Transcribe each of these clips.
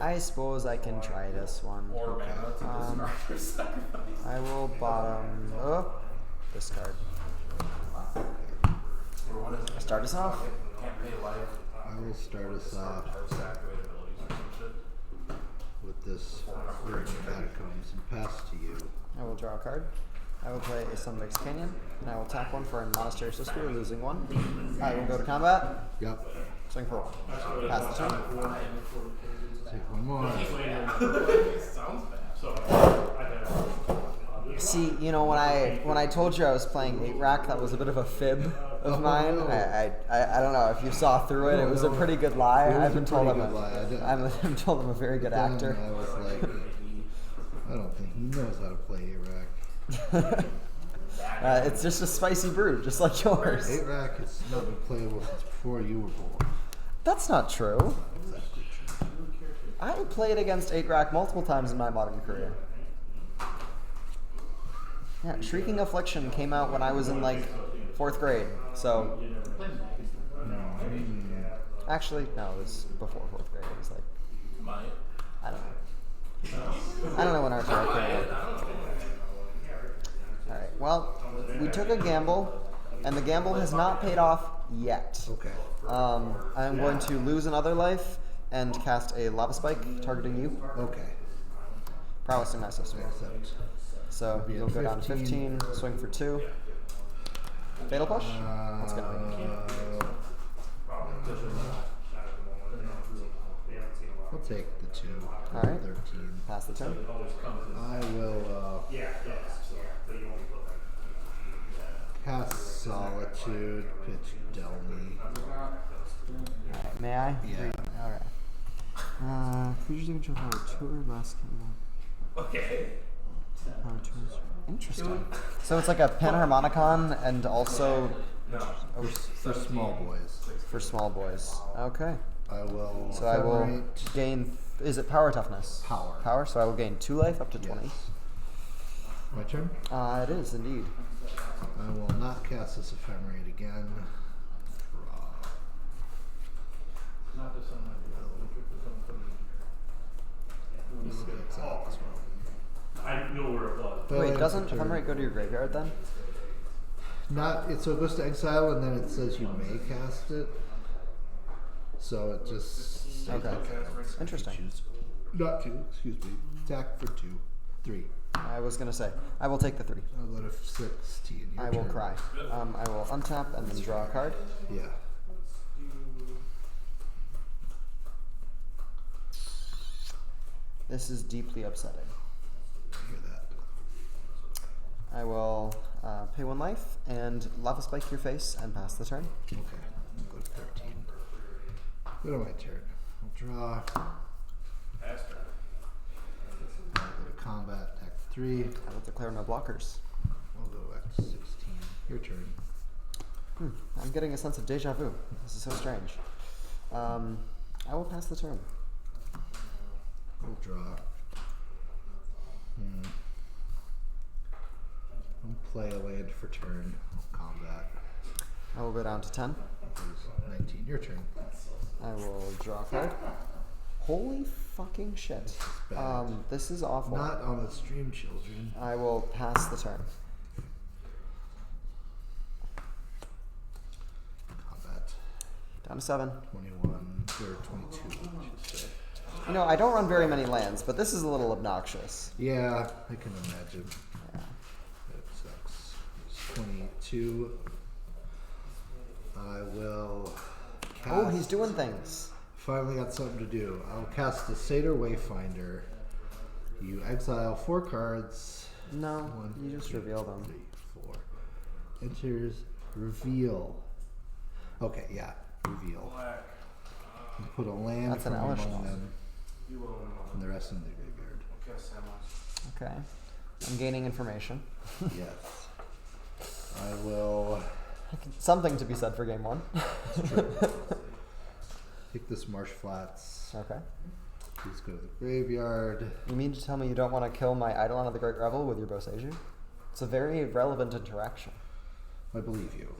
I suppose I can try this one. I will bottom discard. Start us off. I will start us off with this Urge Catacombs and pass to you. I will draw a card. I will play a Sunbaked Canyon, and I will tap one for a Monastery Sister, losing one. I will go to combat. Yep. Swing for one. Pass the turn. Take one more. See, you know, when I told you I was playing 8-rack, that was a bit of a fib of mine. I don't know if you saw through it. It was a pretty good lie. I've been told I'm a very good actor. I was like, I don't think he knows how to play 8-rack. It's just a spicy brew, just like yours. 8-rack has not been playable since before you were born. That's not true. Exactly true. I played against 8-rack multiple times in my modern career. Yeah, Shrieking Affliction came out when I was in like 4th grade, so... Actually, no, it was before 4th grade. It was like... I don't know. I don't know when our show came out. Alright, well, we took a gamble, and the gamble has not paid off yet. Okay. I'm going to lose another life and cast a Lava Spike targeting you. Okay. Prowess in my system. So you'll go down to 15, swing for 2. Fatal Push? What's going to be? I'll take the 2. Alright. 13. Pass the turn. I will cast Solitude, pitch Delney. Alright, may I? Yeah. Alright. Creatures you control power 2 or less can Okay. power 2 is interesting. So it's like a Panharmonicon and also For small boys. for small boys. Okay. I will. So I will ephemerate. gain. Is it power toughness? Power. Power. So I will gain 2 life up to 20. Yes. My turn. It is indeed. I will not cast this ephemerate again. I know where it was. Wait, doesn't Ephemerate go to your graveyard then? Not it. So it goes to exile, and then it says you may cast it. So it just Okay. Interesting. choose not to. Excuse me. Attack for 2, 3. I was gonna say I will take the 3. I'll go to 16. Your I will turn. cry. I will untap and then draw a card. Yeah. This is deeply upsetting. Hear that. I will pay 1 life and Lava Spike your face and pass the turn. Okay. I'll go to 13. Go to my turn. I'll draw. I'll go to combat. Act 3. I will declare no blockers. I'll go Act 16. Your turn. I'm getting a sense of deja vu. This is so strange. I will pass the turn. I'll draw. I'll play a land for turn. I'll combat. I will go down to 10. 19. Your turn. I will draw a card. Holy fucking shit. bad. This is awful. Not on the stream, children. I will pass the turn. Combat. Down to 7. 21 or 22, I should say. You know, I don't run very many lands, but this is a little obnoxious. Yeah, I can imagine. Yeah. That sucks. It's 22. I will cast. Oh, he's doing things. Finally got something to do. I'll cast the Satyr Wayfinder. You exile 4 cards. No, 1, you just 2, reveal them. 3, 4. Enters reveal. Okay, yeah, reveal. You put a land That's an from Elish among one. them, and the rest in the graveyard. Okay. I'm gaining information. Yes. I will Something to be said for game 1. take this Marsh Flats. Okay. Please go to the graveyard. You mean to tell me you don't want to kill my Eidolon of the Great Revel with your Boseiju? It's a very relevant interaction. I believe you.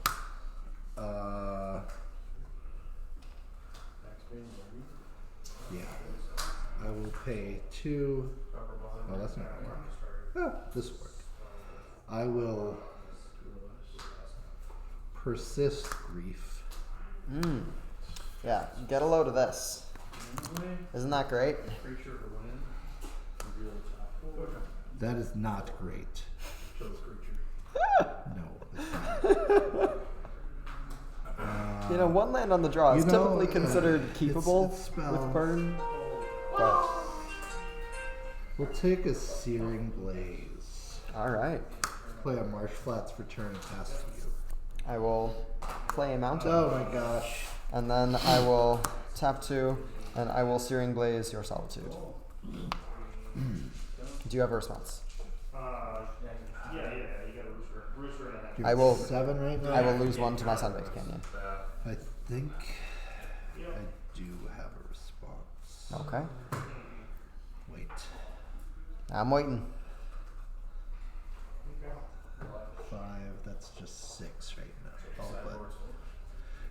Yeah. I will pay 2. Oh, that's not gonna work. Oh, this will work. I will persist grief. Yeah, get a load of this. Isn't that great? That is not great. No, it's not. You know, one land on the draw is typically considered keepable it's spell. with burn. But We'll take a Searing Blaze. alright. Play a Marsh Flats for turn and pass to you. I will play a mountain. Oh my gosh. And then I will tap 2, and I will Searing Blaze your Solitude. Do you have a response? Yeah, you got a rooster and a half. I will 7 right now. I will lose 1 to my Sunbaked Canyon. I think I do have a response. Okay. Wait. I'm waiting. 5, that's just 6 right now. Oh, but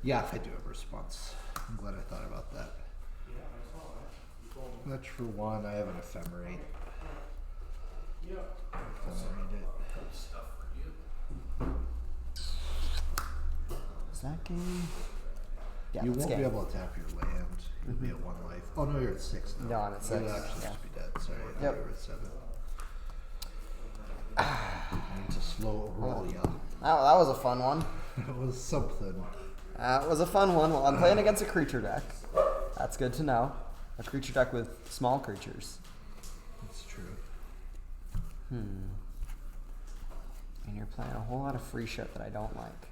yeah, I do have a response. I'm glad I thought about that. Much for 1, I have an Ephemerate. Ephemerate it. Is that game? Yeah, You it's won't game. be able to tap your land. You'll be at 1 life. Oh no, you're at 6 now. No, I'm at 6, You'll actually yeah. just be dead. Sorry, I Yep. thought you were at 7. I need to slow roll ya. That was a fun one. It was something. That was a fun one. Well, I'm playing against a creature deck. That's good to know. A creature deck with small creatures. That's true. And you're playing a whole lot of free shit that I don't like.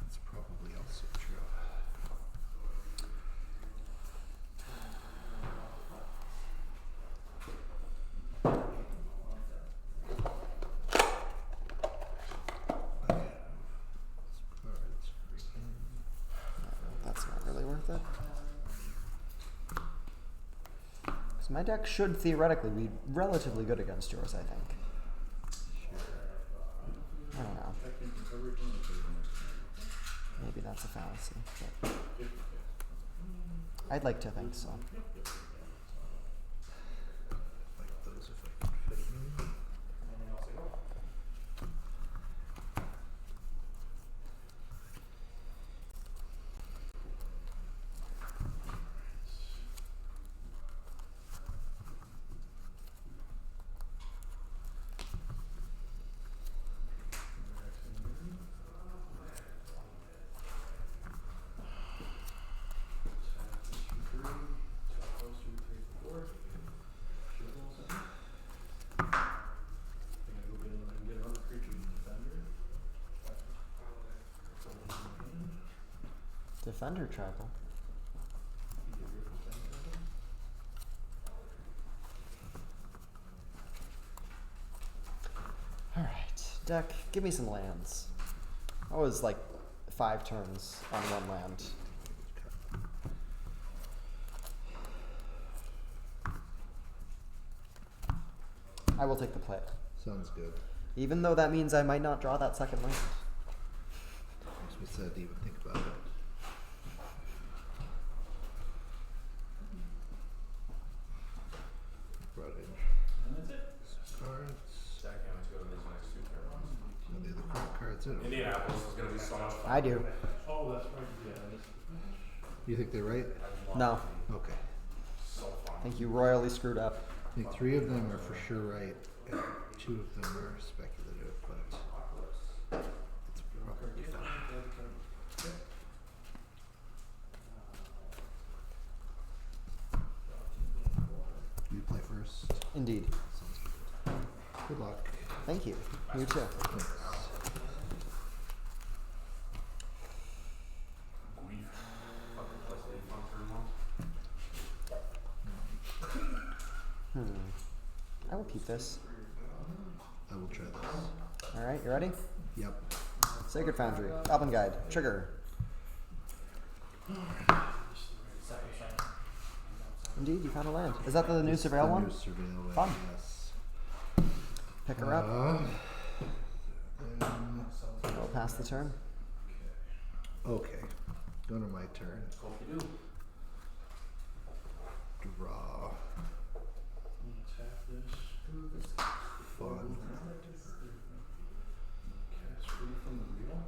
That's probably also true. That's not really worth it. Because my deck should theoretically be relatively good against yours, I think. I don't know. Maybe that's a fallacy. But I'd like to think so. Like those if I can fit them in. Defender tribal. Alright, deck, give me some lands. I was like 5 turns on 1 land. I will take the play. Sounds good. Even though that means I might not draw that second land. As we said, even think about it. Brought in And that's it. some cards. Jack Hammond's go to these next 2 turns. Some of the other card cards in. Indianapolis is going to be so much fun. I do. Oh, that's right. Yeah. You think they're right? No. Okay. So fun. I think you royally screwed up. I think 3 of them are for sure right, and 2 of them are speculative, but it's probably fine. You play first. Indeed. Sounds good. Good luck. Thank you. You too. Thanks. Grief. Fucking plus 8 fun turn 1. I will keep this. I will try this. Alright, you ready? Yep. Sacred Foundry. Goblin Guide. Trigger. Indeed, you found a land. Is that the new This is Surveil the one? new Surveil one, Fun. yes. Pick her up. Then, We'll pass the turn. okay. Go to my turn. Draw. Tap this. Fun. Cast free from the wheel.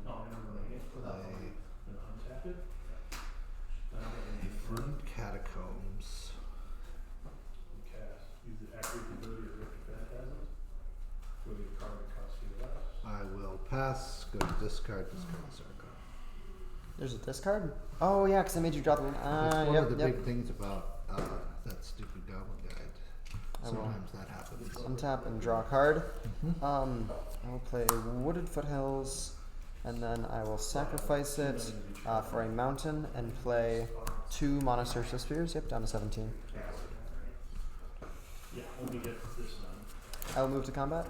Oh, and Play untap it. a Verdant Catacombs. Cast. Use the activate the ability of Rift Phantasms. Will be a card that costs you less. I will pass. Go to discard circle. There's a discard? Oh yeah, because I made you drop the one. That's one Yep, of the yep. big things about that stupid Goblin Guide. I will. Sometimes that happens. Untap and draw a card. Mhm. I will play Wooded Foothills, and then I will sacrifice it for a mountain and play 2 Mana Surface Spheres. Yep, down to 17. Yeah, let me get this done. I will move to combat,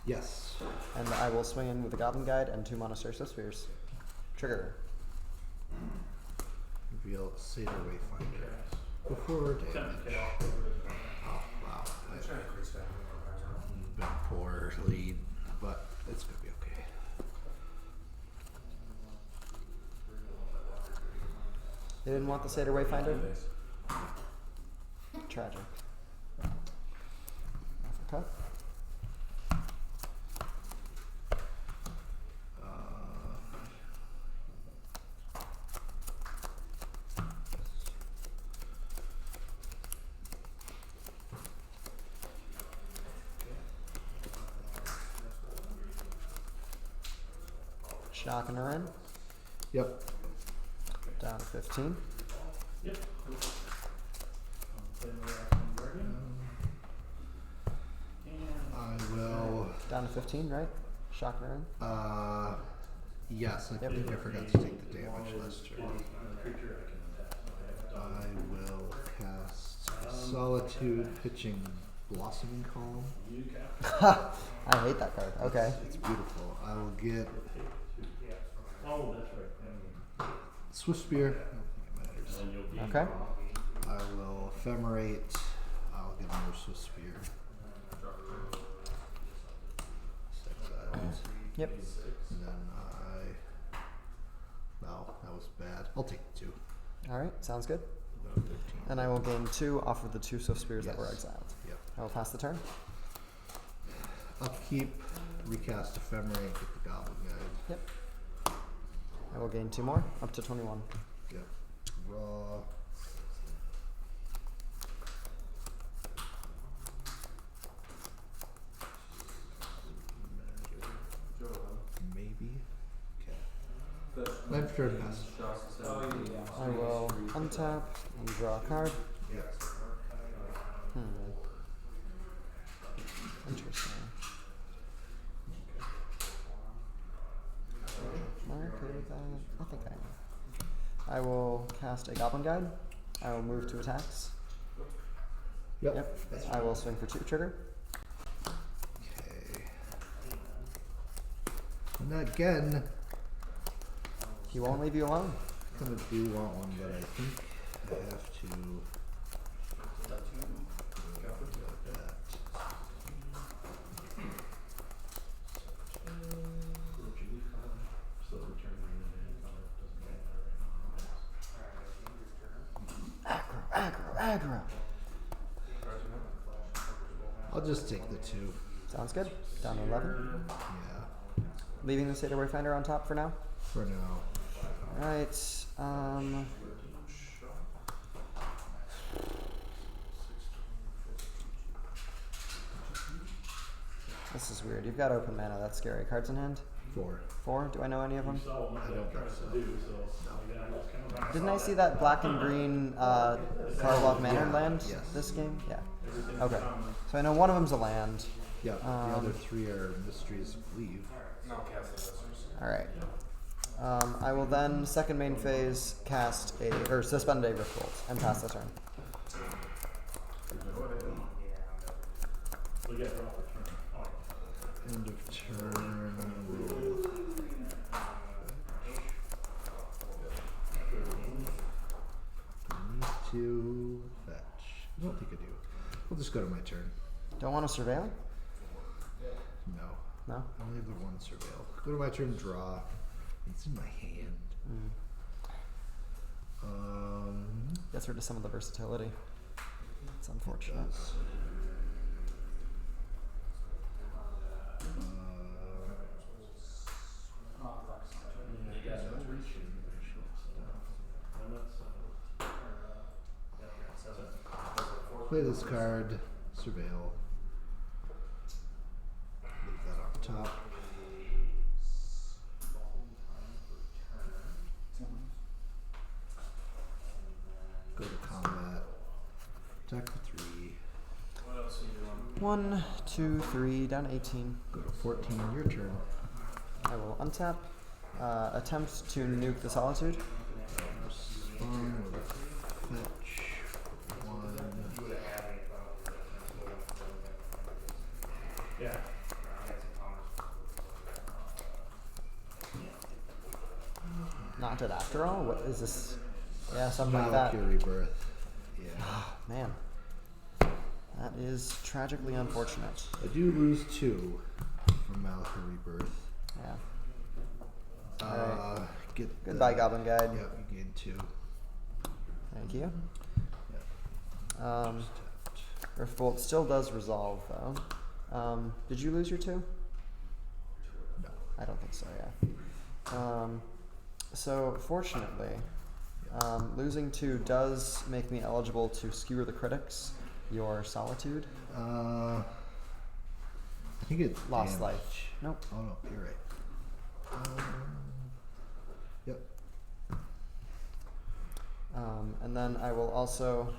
Yes. and I will swing in with the Goblin Guide and 2 Mana Surface Spheres. Trigger. Reveal Seder Wayfinder. Before damage. Oh, wow. I've been poor lead, but it's going to be okay. They didn't want the Seder Wayfinder? Tragic. Africa. Shocking her in. Yep. Down to 15. Yep. Play another Abzan Guardian. And I will. Down to 15, right? Shocking her in. Yes, I Yep. think I forgot to take the damage last turn. another creature I can untap. I will cast Solitude, pitching Blossoming Calm. You cap. I hate that card. Okay. It's beautiful. I will get Oh, that's right. Swift Spear. I don't think it matters. And you'll be Okay. I will Ephemerate. I'll get another Swift Spear. Exiled. Yep. And then no, that was bad. I'll take the 2. Alright, sounds good. 13. And I will gain 2 off of the 2 Swift Spears that were Yes. exiled. Yep. I will pass the turn. Upkeep, recast Ephemerate, get the Goblin Guide. Yep. I will gain 2 more, up to 21. Yep. Raw. Maybe. Okay. Land for turn pass. I will untap and draw a card. Yep. Interesting. Am I okay with that? I think I am. I will cast a Goblin Guide. I will move to attacks. Yep. I will swing for 2 trigger. Okay. And again, He won't leave you alone. I kind of do want one, but I think I have to. still returning the color. Doesn't matter right now. Aggro. I'll just take the 2. Sounds good. Down to 11. Yeah. Leaving the Seder Wayfinder on top for now. For now. Alright. This is weird. You've got open mana. That's scary. Cards in hand? 4. 4. Do I know any of them? You saw what I my don't deck think tries so. to do, so yeah, I was kind of Didn't I see that black and green Karlov Manor land Yes. this game? Yeah. Okay. So I know one of them's a land. Yeah. The other 3 are Mysteries of Leave. Alright. I will then, second main phase, cast or suspend a Riftbolt and pass the turn. So yeah, draw for turn. Oh, End of turn. We'll need to fetch. I don't think I do. We'll just go to my turn. Don't want to surveil? No. No? I only have the 1 surveil. Go to my turn, draw. It's in my hand. Gets rid of some of the versatility. It's unfortunate. Play this card, surveil. Leave that on top. Go to combat. Attack for 3. What else are you doing? 1, 2, 3, down to 18. Go to 14. Your turn. I will untap. Attempt to nuke the Solitude. Spawn with a fetch. 1. Yeah. Not dead after all? What is this? Yeah, something like that. Valkyrie Rebirth. Yeah. Man. That is tragically unfortunate. I do lose 2 from Valkyrie Rebirth. Yeah. Alright. Get Goodbye, Goblin Guide. Yep, you gain 2. Thank you. Yep. Earth Bolt still does resolve, though. Did you lose your 2? No. I don't think so, yeah. So, fortunately, losing 2 does make me eligible to skewer the critics, your Solitude. I think it's Lost damage. life. Nope. Oh no, you're right. Yep. And then I will also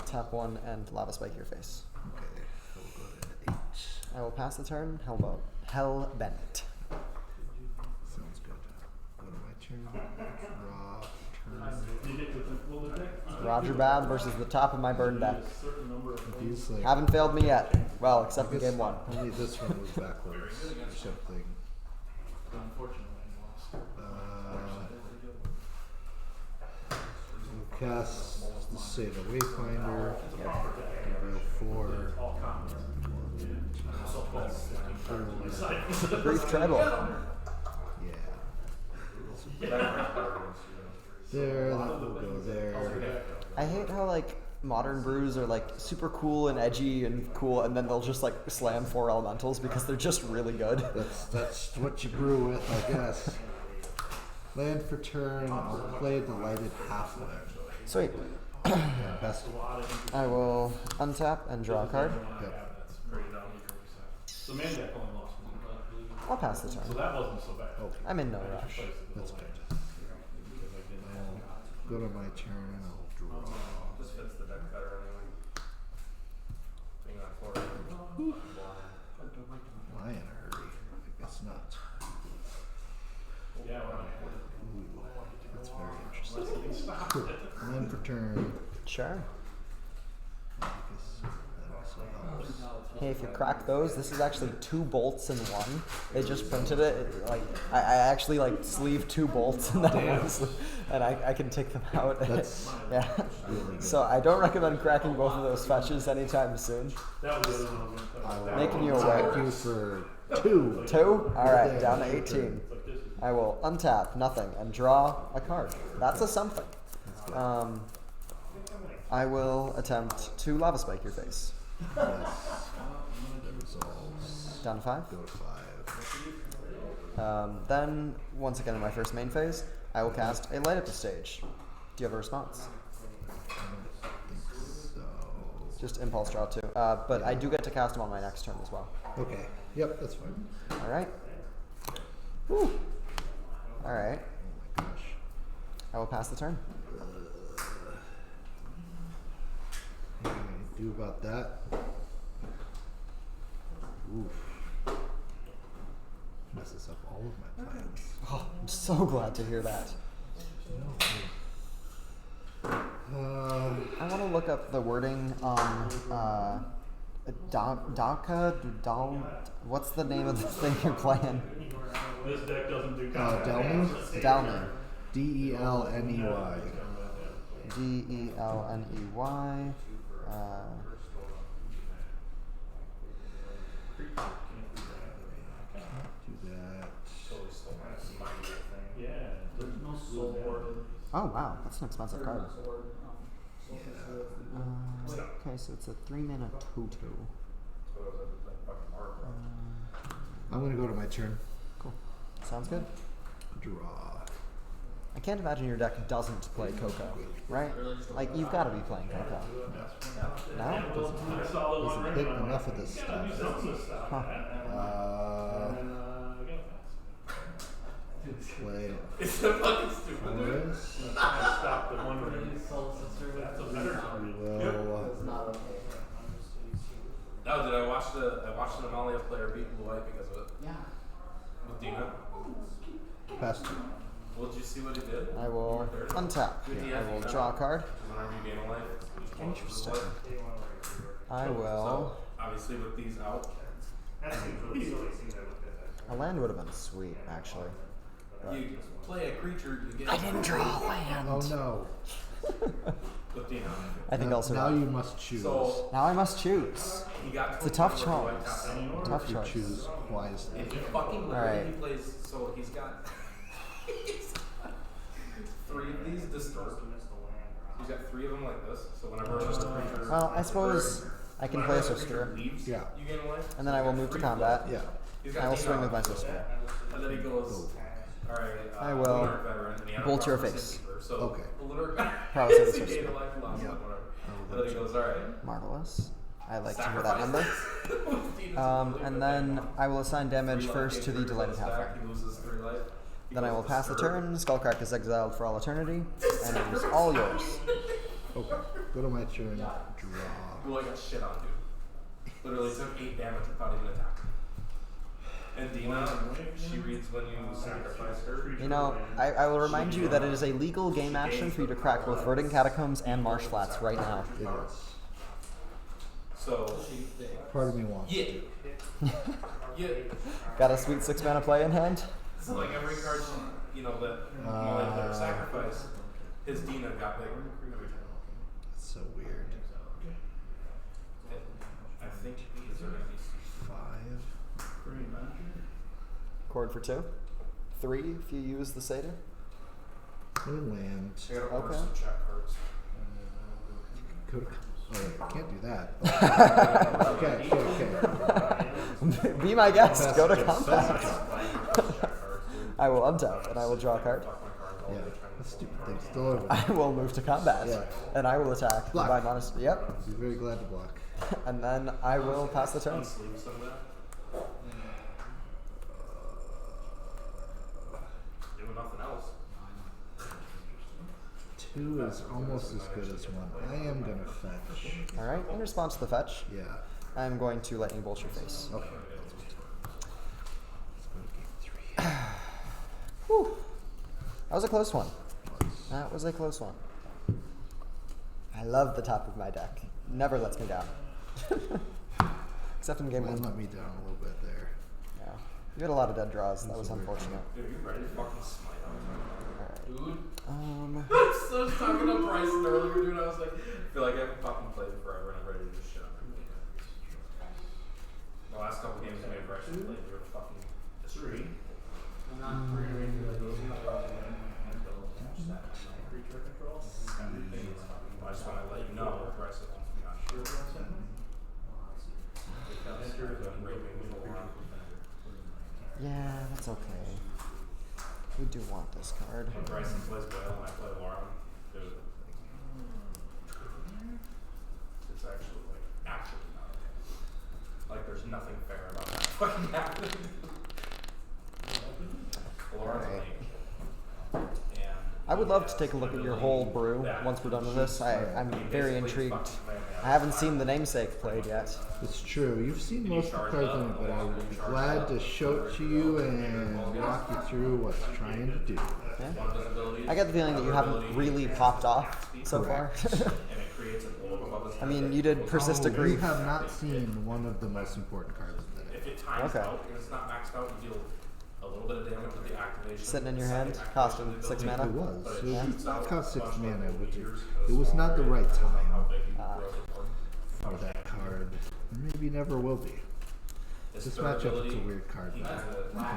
tap 1 and Lava Spike your face. Okay, so we'll go to 8. I will pass the turn. Hell Bent. Sounds good. Go to my turn. Draw. Turn. Roger Babb versus the top of my burn deck. He's like, Haven't failed me yet. Well, except in game 1. only this one was backwards or something. We'll cast the Save the Wayfinder. Reveal 4. Brief Tribal. Yeah. There, that will go there. I hate how, like, modern brews are, like, super cool and edgy and cool, and then they'll just, like, slam 4 elementals because they're just really good. That's what you brew with, I guess. Land for turn, I'll play Delighted Halfling. Sweet. Yeah, best. I will untap and draw a card. Yep. So man deck only lost one. I'll pass the So turn. that wasn't so bad. Okay, I'm in no rush. that's good. I'll go to my turn and I'll draw. Just fits the deck better anyway. Being on 4. Am I in a hurry? I guess not. Yeah, well, Ooh, that's very interesting. Cool. Land for turn. Sure. I guess that also helps. Hey, if you crack those, this is actually 2 bolts in 1. They just printed it. Like I actually like sleeve 2 bolts in that one, and I can take them out. That's yeah. really good. So I don't recommend cracking both of those fetches anytime soon. that was the other one I was gonna I talk will Making you attack aware. you for 2. 2? Alright, Yeah, down to sure. 18. about. Like this is I will untap nothing and draw a card. That's a something. I will attempt to Lava Spike your face. Yes. That resolves. Down to 5. Go to 5. Then, once again in my first main phase, I will cast a Light Up the Stage. Do you have a response? I don't think so. Just impulse draw 2. But I do get to cast them on my next turn as well. Okay. Yep, that's fine. Alright. Woo! Alright. Oh my gosh. I will pass the turn. What are you gonna do about that? Oof. Messes up all of my plans. Oh, I'm so glad to hear that. I want to look up the wording on what's the name of the thing you're playing? This deck doesn't do Delney? Delney. Delney. Delney. Do that. Yeah. Oh wow, that's an expensive card. Yeah. Okay, so it's a 3-mana Toto. I'm gonna go to my turn. Cool. Sounds good. Draw. I can't imagine your deck doesn't play Coco, right? Like, you've got to be playing Coco. No? Doesn't hit enough of this stuff. Huh. Play. It's so fucking stupid, dude. Forest. Stop the one where that's a better Will. No, dude, I watched an Amalia player beat Blue White because of it. Yeah. With Dina. Pass two. Well, did you see what he did? I will untap. I will draw a card. Whenever you gain a life, you just want to lose a Interesting. life. I will. So, obviously, with these out, A land would have been sweet, actually. you play a creature, you get. I didn't draw a land. Oh no. With Dina. I think now, I'll now survive. you must choose. So, Now I must choose. he got It's a tough choice. Tough you choice. choose wisely. If he fucking literally Alright. he plays, so he's got 3 of these distort. He's got 3 of them like this. So whenever a creature Well, I suppose I can play a creature sister, leaves, Yeah. you gain a life. and then I will move to combat. Yeah. He's got I will Dina swing on with my it. sister. And then he goes, alright, I will Lunar veteran, and he had a bolt your Cross face. Keeper, so Okay. Lunar Probably say the he sister. gained a life and lost Yeah. one, whatever. I will And then he let goes, alright. Marvelous. I like to hear that number. Dina's And then I will assign damage 3 life first to gain the 3 Delighted stack, Halfling. He loses 3 life. He Then I goes will pass the Disturb. turn. Skullcrack is exiled for all eternity, and it is all yours. Okay. Go to my turn. Draw. Well, I got shit on, dude. Literally took 8 damage without even attacking. And Dina, she reads when you sacrifice her. You know, I will remind you that it is a legal game action for you to crack both Verdant Catacombs and Marsh Flats right now. It is. So, Part of me wants yeah. to. Yeah. Got a sweet 6-mana play in hand? So, like, every card, you know, that Molly player sacrifice, his Dina got bigger every time. That's so weird. I think these are going to be 5. Chord for 2. 3 if you use the Satyr. Land. I gotta order Okay. some check cards. Go to. Oh, wait, I can't do that. Okay. Be my guest. Go to Pass- combat. Check cards, dude. I will untap and I will draw a card. Fuck my cards all Yeah, day trying to that's stupid thing. Still over. I will move to combat. Yeah. And I will attack. Block. By minus. Yep. Be very glad to block. And then I will pass the turn. unsleeve some of that. Doing nothing else. 2 is almost as good as 1. I am gonna fetch. Alright, in response to the fetch, Yeah. I'm going to lightning bolt your face. Okay. Let's go to game 3. Whew. That was a close one. That was a close one. I love the top of my deck. Never lets me down. Except in game One 1. let me down a little bit there. Yeah. You had a lot of dead draws. That was unfortunate. Dude, you ready to fucking smite Alright. Dude. Um, So I was talking to Bryson earlier, dude. I was like, I feel like I haven't fucking played in forever and I'm ready to just shit on everything. The last couple games me and Bryson played, we were fucking destroyed. I just want to let you know, Bryson wants me on sure. Because you're raping me full on. yeah, that's okay. We do want this card. When Bryson plays Whale and I play Lauren, dude, it's actually not okay. Like there's nothing fair about that fucking happening. Lauren's Alright. amazing. And I would love to take a look at your whole brew once we're done with this. I'm very intrigued. I haven't seen the namesake played yet. It's true. You've seen most of the cards in it, but I would be glad to show it to you and walk you through what it's trying to do. Yeah. one visibility. I get the feeling that you haven't really popped off so far. And it creates an orb above his I head mean, that you did goes persistent You grief. have not seen one of the most important cards in the If deck. it times Okay. out and it's not maxed out, you deal a little bit of damage with the activation. Sitting in your Second hand, activation costing ability, 6 mana. It was. but It shoots was out cost a 6 bunch of mana, little which meters, it was smaller not the right depending on how time big you Ah. grow the orb. for that card. Maybe never will be. His This third matchup is ability, a weird card, he but kinda I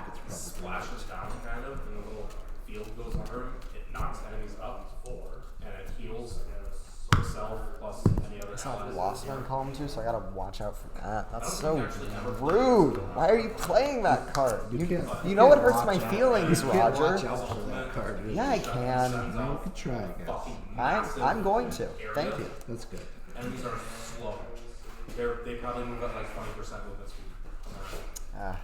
think it's probably splashes down kind of in a little field goes under him, it knocks enemies up, and it heals himself plus any other It's not allies. lost on column 2, so I gotta watch out for that. That's so rude. Why are you playing that card? You know it hurts my feelings, You can't watch Roger. out for that card. Really. Yeah, I can. No, you can try, I guess. I'm going to. Thank you. That's good. Enemies are slow. They probably move at like 20% movement speed. Ah,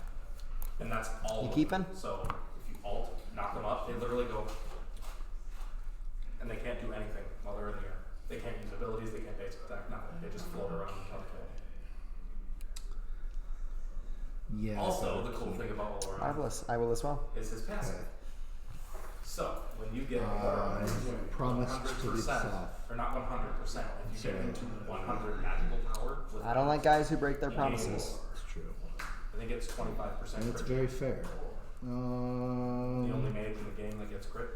And that's all. You of keeping? them. So if you alt, knock them up, they literally go. And they can't do anything while they're in the air. They can't use abilities, they can't basic attack, nothing. They just float around and kill. Yeah. Also, the cool thing about Oloran marvelous. I will as well. is his passive. Okay. So when you get Promised to be 100%, soft. or not 100%, if you get into 100 magical power, with I don't like guys who break their promises. It's true. I think it's 25%. And it's crit. very fair. The only mage in the game that gets crit.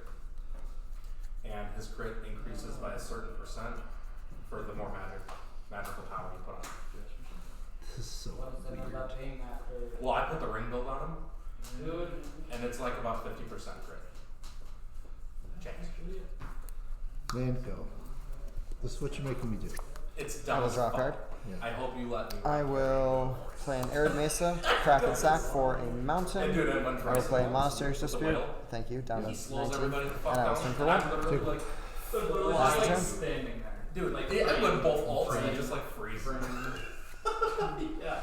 And his crit increases by a certain percent for the more magical power you put on him. This is so weird. Well, I put the ring build on him, and it's like about 50% crit. Change. Man, go. This is what you're making me do. It's I dumb will as draw a fuck. card. Yeah. I hope you let me. I will play an Arid Mesa, crack and sack for a mountain. And dude, I went I will play a for Monsters the Dispute. whale. Thank you, down He to slows 19. everybody the fuck And I will down. swing for And I'm one. literally like, Last like, turn. standing there. dude, like, I went both alts and I just like freeze. Yeah.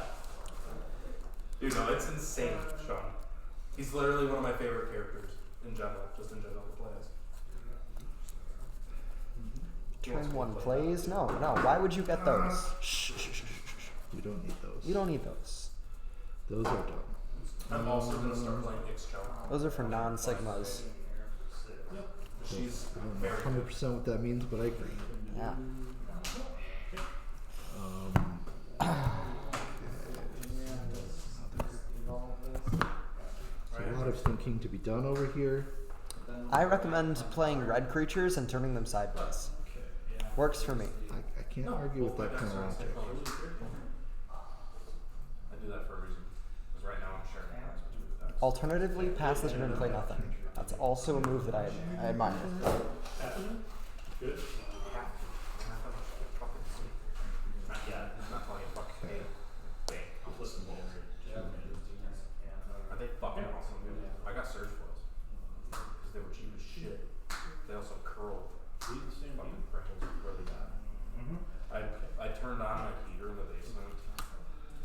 Dude, no, it's insane, Sean. He's literally one of my favorite characters in general, just in general to play as. Turn 1 plays? No. Why would you get those? Shh. You don't need those. You don't need those. Those are dumb. I'm also gonna start playing Ixchel. Those are for non-sigmas. She's I don't know very 100% what that means, but I agree. Yeah. There's a lot of thinking to be done over here. I recommend playing red creatures and turning them sideways. Works for me. I can't argue with that kind of logic. I do that for a reason. Because right now I'm sharing cards between the decks. Alternatively, pass the turn and play nothing. That's also a move that I admire. Good. Not yet. I'm not talking fucking bank. I'm listening to Are they fucking awesome, dude? I got surge foils. Because they were cheap as shit. They also curled. Fucking crinkles really bad. I turned on my heater in the basement,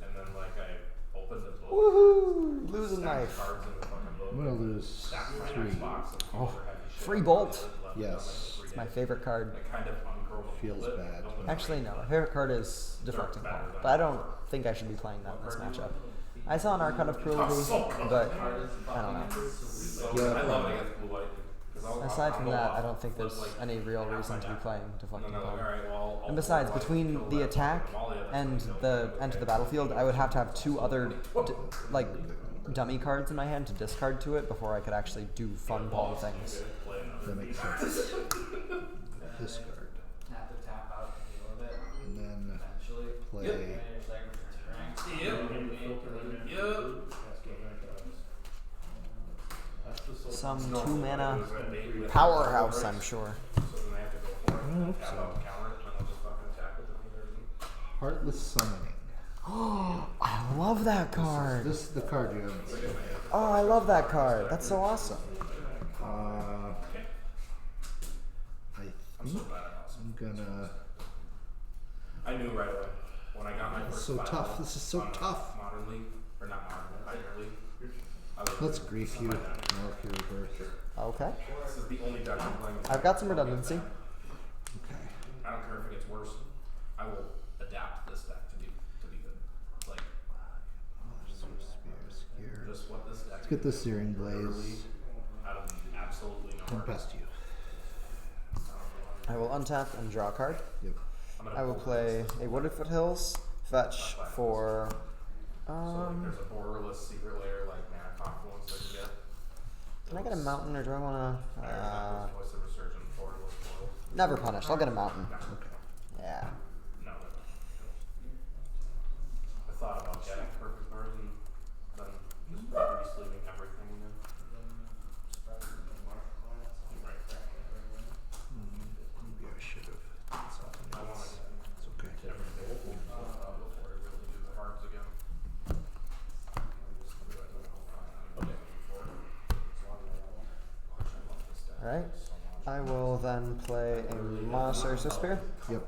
and then like I opened the book, Woohoo! Lose a stacked knife. cards in the fucking book, I'm gonna lose stacked my 3. Xbox, and Oh, super heavy shit free on bolt. it, left it Yes. up, like, It's my 3 days. favorite card. I kind of uncurled a Feels little bit. bad. Don't look Actually, great. no. Favorite card is Deflecting Ball. But I don't think I should be playing that in this matchup. I saw an Archon of Cruelty, but I don't know. So, Yeah, I love it probably. against blue white. Aside from that, I don't think there's any real reason to be playing Deflecting Ball. And besides, between the attack and the enter the battlefield, I would have to have 2 other dummy cards in my hand to discard to it before I could actually do fun ball things. That makes sense. Discard. Have to tap out to deal with it. And then Eventually. play. And then it's like return strength. Some 2 mana powerhouse, I'm sure. So then they have to go for it. I hope Tap so. out, counter, and then they'll just fucking attack with the Heartless Summoning. Oh, I love that card. This is the card you haven't seen. Oh, I love that card. That's so awesome. I I'm so think bad at house. I'm gonna. I knew right away when I got my first So file tough. This is so on, tough. Modern League, or not Modern League, Pioneer League. I was Let's grief you. Valkyrie reverse. Okay. This is the only deck I'm playing. with. I've got some redundancy. Okay. I don't care if it gets worse. I will adapt this deck to be good. Like Spear. just what this deck. Let's get the Searing Blaze. Out of absolutely And nowhere. best you. I will untap and draw a card. Yep. I'm gonna I will pull play this. a Wooded Foothills, fetch for So like there's a borderless secret layer like mana confluence that you get. can I get a mountain or do I wanna Voice of Resurgent, borderless portal. never punished, I'll get a mountain. Okay. Yeah. No. I thought about getting perfect bird and then just re-sleeving everything again. will then play a Monster Spear. Yep.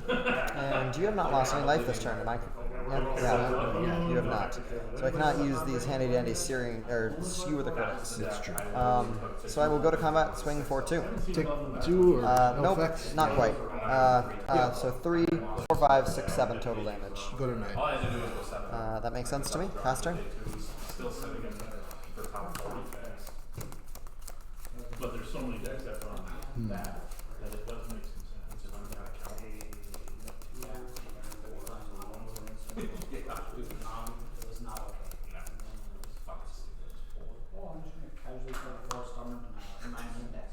And you have not lost any life this turn, am I? Yeah, you have not. So I cannot use these handy dandy searing or skewer the critics. That's true. So I will go to combat, swing for 2. Take 2 or no Nope, effects? not quite. So 3, 4, 5, 6, 7 total damage. Go to 9. All I had to do was go 7. That makes sense to me. Pass turn. Still sitting in for top 40 things. But there's so many decks that run that it does make some sense. Which is I'm gonna count. It was not okay. No. Fuck stupid. Oh, I'm just gonna casually play 4 Stubborn Denial in my index.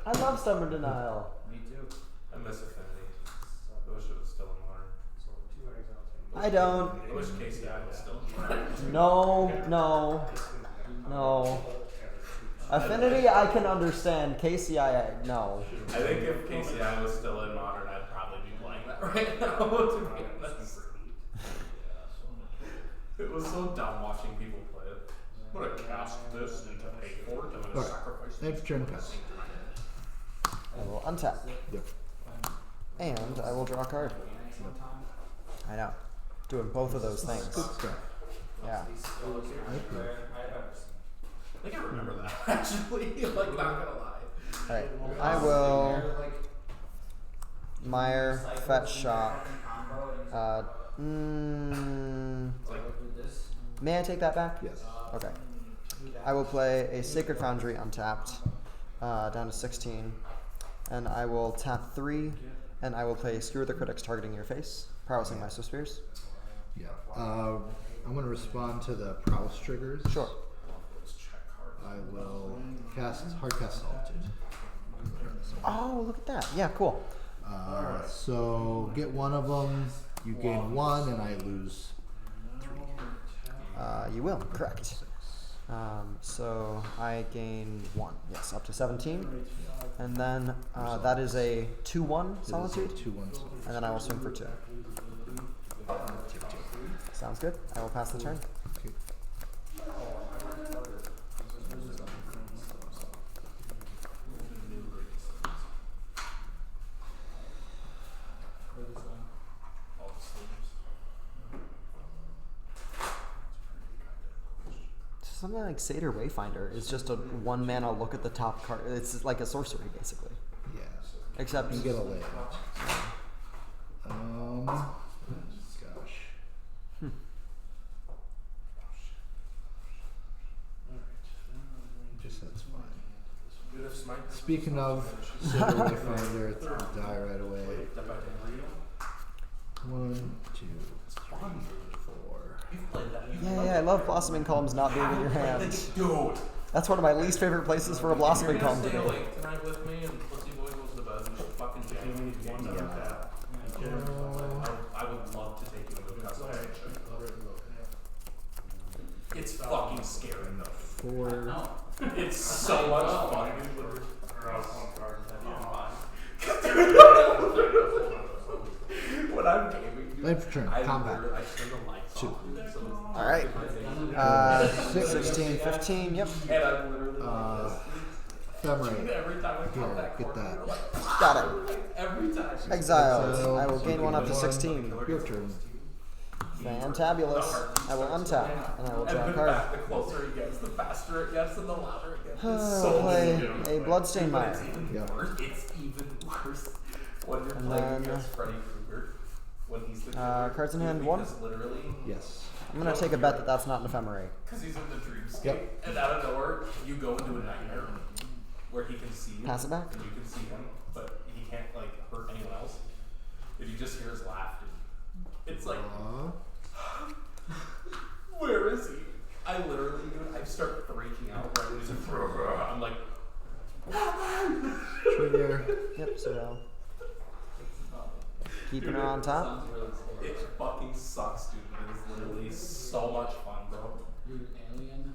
I love Stubborn Denial. Me too. I miss Affinity. I wish it was still in modern. I don't. I wish KCI was still in modern. No. Affinity, I can understand. KCI, no. I think if KCI was still in modern, I'd probably be playing that right now. To be honest. It was so dumb watching people play it. I'm gonna cast this and to pay for it, I'm gonna Alright. sacrifice End this. of turn pass. I will untap. Yep. And I will draw a card. I know. Doing both of those things. Good stuff. Yeah. I approve. I think I remember that actually. Like, not gonna lie. Alright. I will Mire, Fetch Shock. May I take that back? Yes. Okay. I will play a Sacred Foundry untapped, down to 16. And I will tap 3, and I will play Skewer the Critics targeting your face, prowessing my Swift Spears. Yeah. I'm going to respond to the prowess triggers. Sure. I will cast Hardcast Solitude. Oh, look at that. Yeah, cool. So get one of them, you gain 1, and I lose 3. You will, correct. So I gain 1. Yes, up to 17. And then that is a 2-1 Solitude. 2-1. And then I will swing for 2. Sounds good. I will pass the turn. Okay. Something like Satyr Wayfinder is just a 1 mana look at the top card. It's like a sorcery, basically. Yeah. Except You get a layout. Gosh. Just that's fine. Speaking of Satyr Wayfinder, it's gonna die right away. 1, 2, 3, 4. yeah, I love Blossoming Columns not being in your hand. Dude. That's one of my least favorite places for a Blossoming Column to Stay be. awake tonight with me and Pussy Boy goes to bed. We should fucking jam. I would love to take you to a customization. It's fucking scary though. 4. It's so much fun. When I'm gaming, dude, End of turn. Combat. I turn the lights 2. off. Alright. 16, 15, yep. And I'm literally Ephemerate. every time I Here, count that get corner, that. I'm like, Got it. every time. Exiled. I will gain 1 up to 16. Your turn. Fantabulous. I will untap, and I will draw a And card. the closer it gets, the faster it gets, and the louder it gets. I It's will so play a Bloodstained Mire. It's even Yep. worse. It's even worse when you're And playing then, against Freddy Krueger. When he's the killer. cards in hand, Dude, 1. because literally, Yes. I'm going to take a bet that that's not an Ephemerate. because he's in the dreamscape, Yep. and out of nowhere, you go into a nightmare where he can see you. Pass it back. And you can see him, but he can't like hurt anyone else. And you just hear his laugh. And it's like, where is he? I literally, dude, I start freaking out right when he's like, I'm like, Trigger. Yep, so keeping her on top. it fucking sucks, dude. It is literally so much fun, bro. Dude, Alien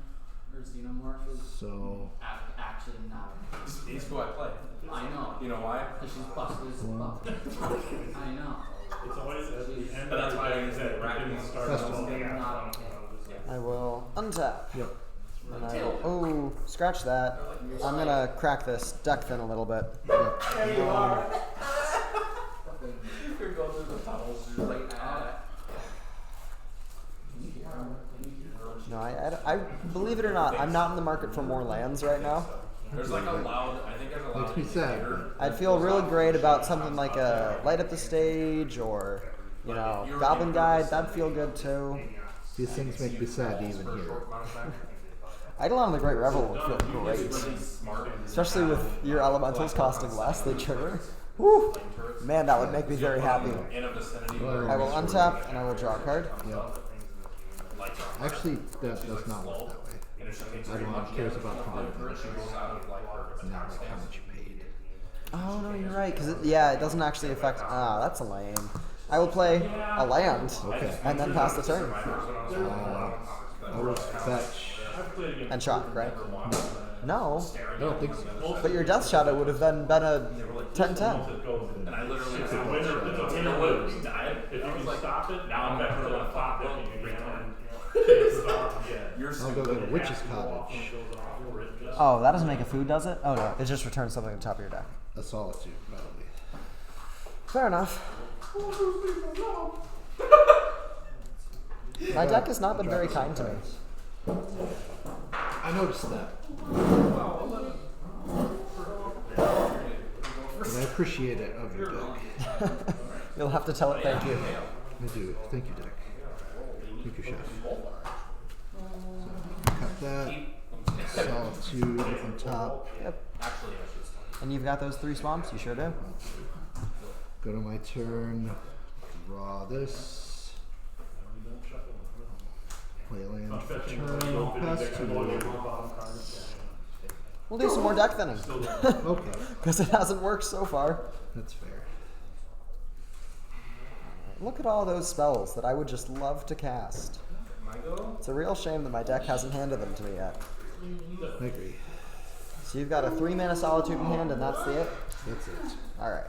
or Xenomorph is So actually not. He's who I play. I know. You know why? Because she's busted as fuck. I know. It's always at the end But that's why I of said the Raccoon game start Festival. rolling out. Not okay. I will untap. yep. And oh, scratch that. I'm gonna crack this deck thin a little bit. There you are. You're going through the tunnels. You're like, No, I believe it or not, I'm not in the market for more lands right now. There's like a loud, I think there's a loud Makes me sad. indicator. I'd feel really great about something like a Light Up the Stage or, you know, Goblin Guide. That'd feel good too. These things make me sad to even hear. Eidolon the Great Revel would feel great. Especially with your elementals costing less, they trigger. Woo! Man, that would make me very happy. I will untap and I will draw a card. Yeah. Actually, that does not work that way. Everyone cares about convertibility. Not like how much you paid. Oh no, you're right. Because it doesn't actually affect. Ah, that's lame. I will play a land and then pass the turn I will fetch. and shock, right? No, I don't think so. but your Death Shadow would have then been a 10-10. And I literally It's a winner, it's a winner lose. If you can stop it, now I'm back to the top picking again. I'll go get a Witch's Cottage. Oh, that doesn't make a food, does it? Oh no, it just returns something at the top of your deck. A Solitude, probably. Fair enough. My deck has not been very kind to me. I noticed that. And I appreciate it of your deck. You'll have to tell it thank you. I do. Thank you, deck. Thank you, Chef. So, cut that. Solitude on top. Yep. And you've got those 3 swamps? You sure do. Go to my turn. Draw this. Play land for turn. Pass to. We'll do some more deck thinning. Okay, Because it hasn't worked so far. that's fair. Look at all those spells that I would just love to cast. It's a real shame that my deck hasn't handed them to me yet. I agree. So you've got a 3-mana Solitude in hand and that's the it? That's it. Alright.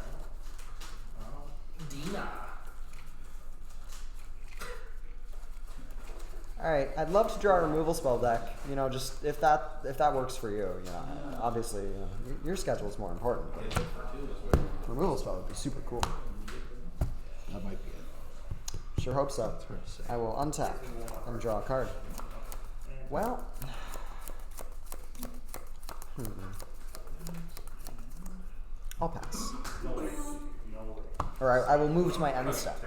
Alright, I'd love to draw a removal spell deck. You know, just if that works for you, you know. Obviously, you know, your schedule's more important, but removal spell would be super cool. That might be it. Sure hope so. It's hard to say. I will untap and draw a card. Well, I'll pass. Or I will move to my end step.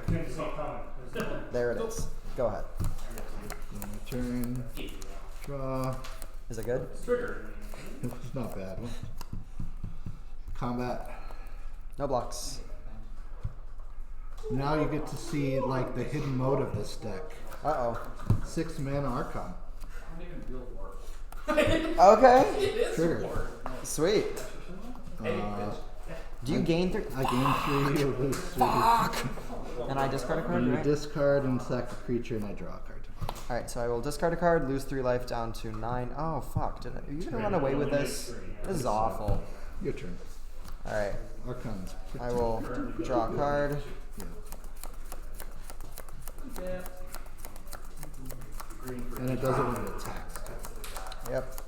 There it is. Go ahead. My turn. Draw. Is it good? It's not bad. Combat. No blocks. Now you get to see like the hidden mode of this deck. Uh-oh. 6 mana Archon. Okay. Trigger. Sweet. Do you gain 3? I gain 3, you lose 3. Fuck! And I discard a card, You right? discard and sack a creature, and I draw a card. Alright, so I will discard a card, lose 3 life down to 9. Oh, fuck. Are you gonna run away with this? This is awful. Your turn. Alright. Archon's. I will draw a card. Yeah. And it does it when it attacks. Too. Yep.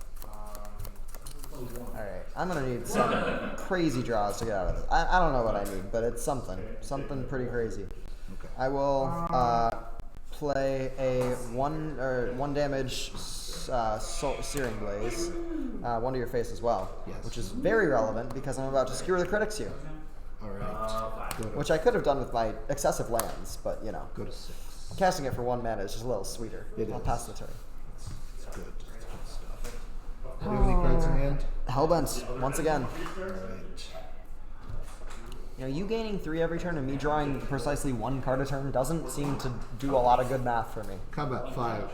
Alright. I'm gonna need some crazy draws to get out of this. I don't know what I need, but it's something. Something pretty crazy. Okay. I will play a 1 damage Searing Blaze. 1 to your face as well. Yes. Which is very relevant because I'm about to skewer the critics you. Alright. Which I could have done with my excessive lands, but you know. Go to 6. Casting it for 1 mana is just a little sweeter. It I'll is. pass the turn. It's good. It's good stuff. Do you have any cards in hand? Hellbent, once again. Alright. You know, you gaining 3 every turn and me drawing precisely 1 card a turn doesn't seem to do a lot of good math for me. Combat 5.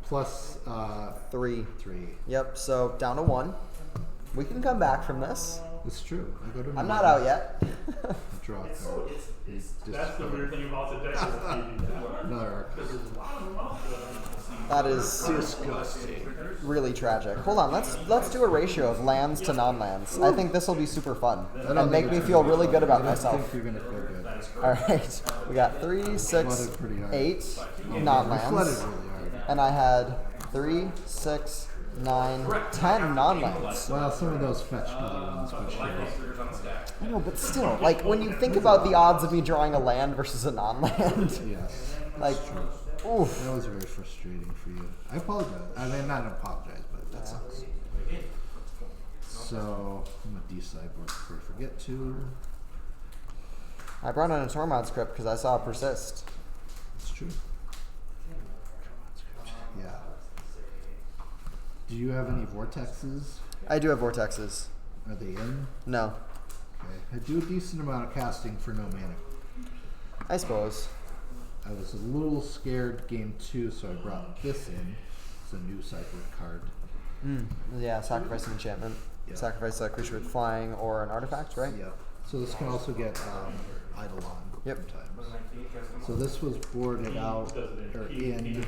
Plus 3. 3. Yep, so down to 1. We can come back from this. It's true. I go to I'm not out yet. Draw a card. That's the weird thing about the deck. Is it's easy to- Another Archon. That is Disgusting. really tragic. Hold on, let's do a ratio of lands to non-lands. I think this will be super fun and make me feel really good about I don't myself. think you're gonna feel good. Alright, we got 3, 6, Flooded pretty hard. 8 Flooded non-lands. really hard. And I had 3, 6, 9, 10 non-lands. Well, some of those fetch money ones, but sure. Triggers on the stack. I know, but still, like when you think about the odds of me drawing a land versus a non-land, Yes. like, oof. That was very frustrating for you. I apologize. I mean, not apologize, but that sucks. So, I'm going to de-sideboard before I forget to. I brought in a Tormod script because I saw it persist. It's true. Yeah. Do you have any vortexes? I do have vortexes. Are they in? No, Okay. I do a decent amount of casting for no mana. I suppose. I was a little scared game 2, so I brought this in. It's a new sideboard card. Yeah, sacrifice an enchantment. Yeah. Sacrifice a creature with flying or an artifact, right? Yep. So this can also get Eidolon Yep. sometimes. So this was boarded out, or in.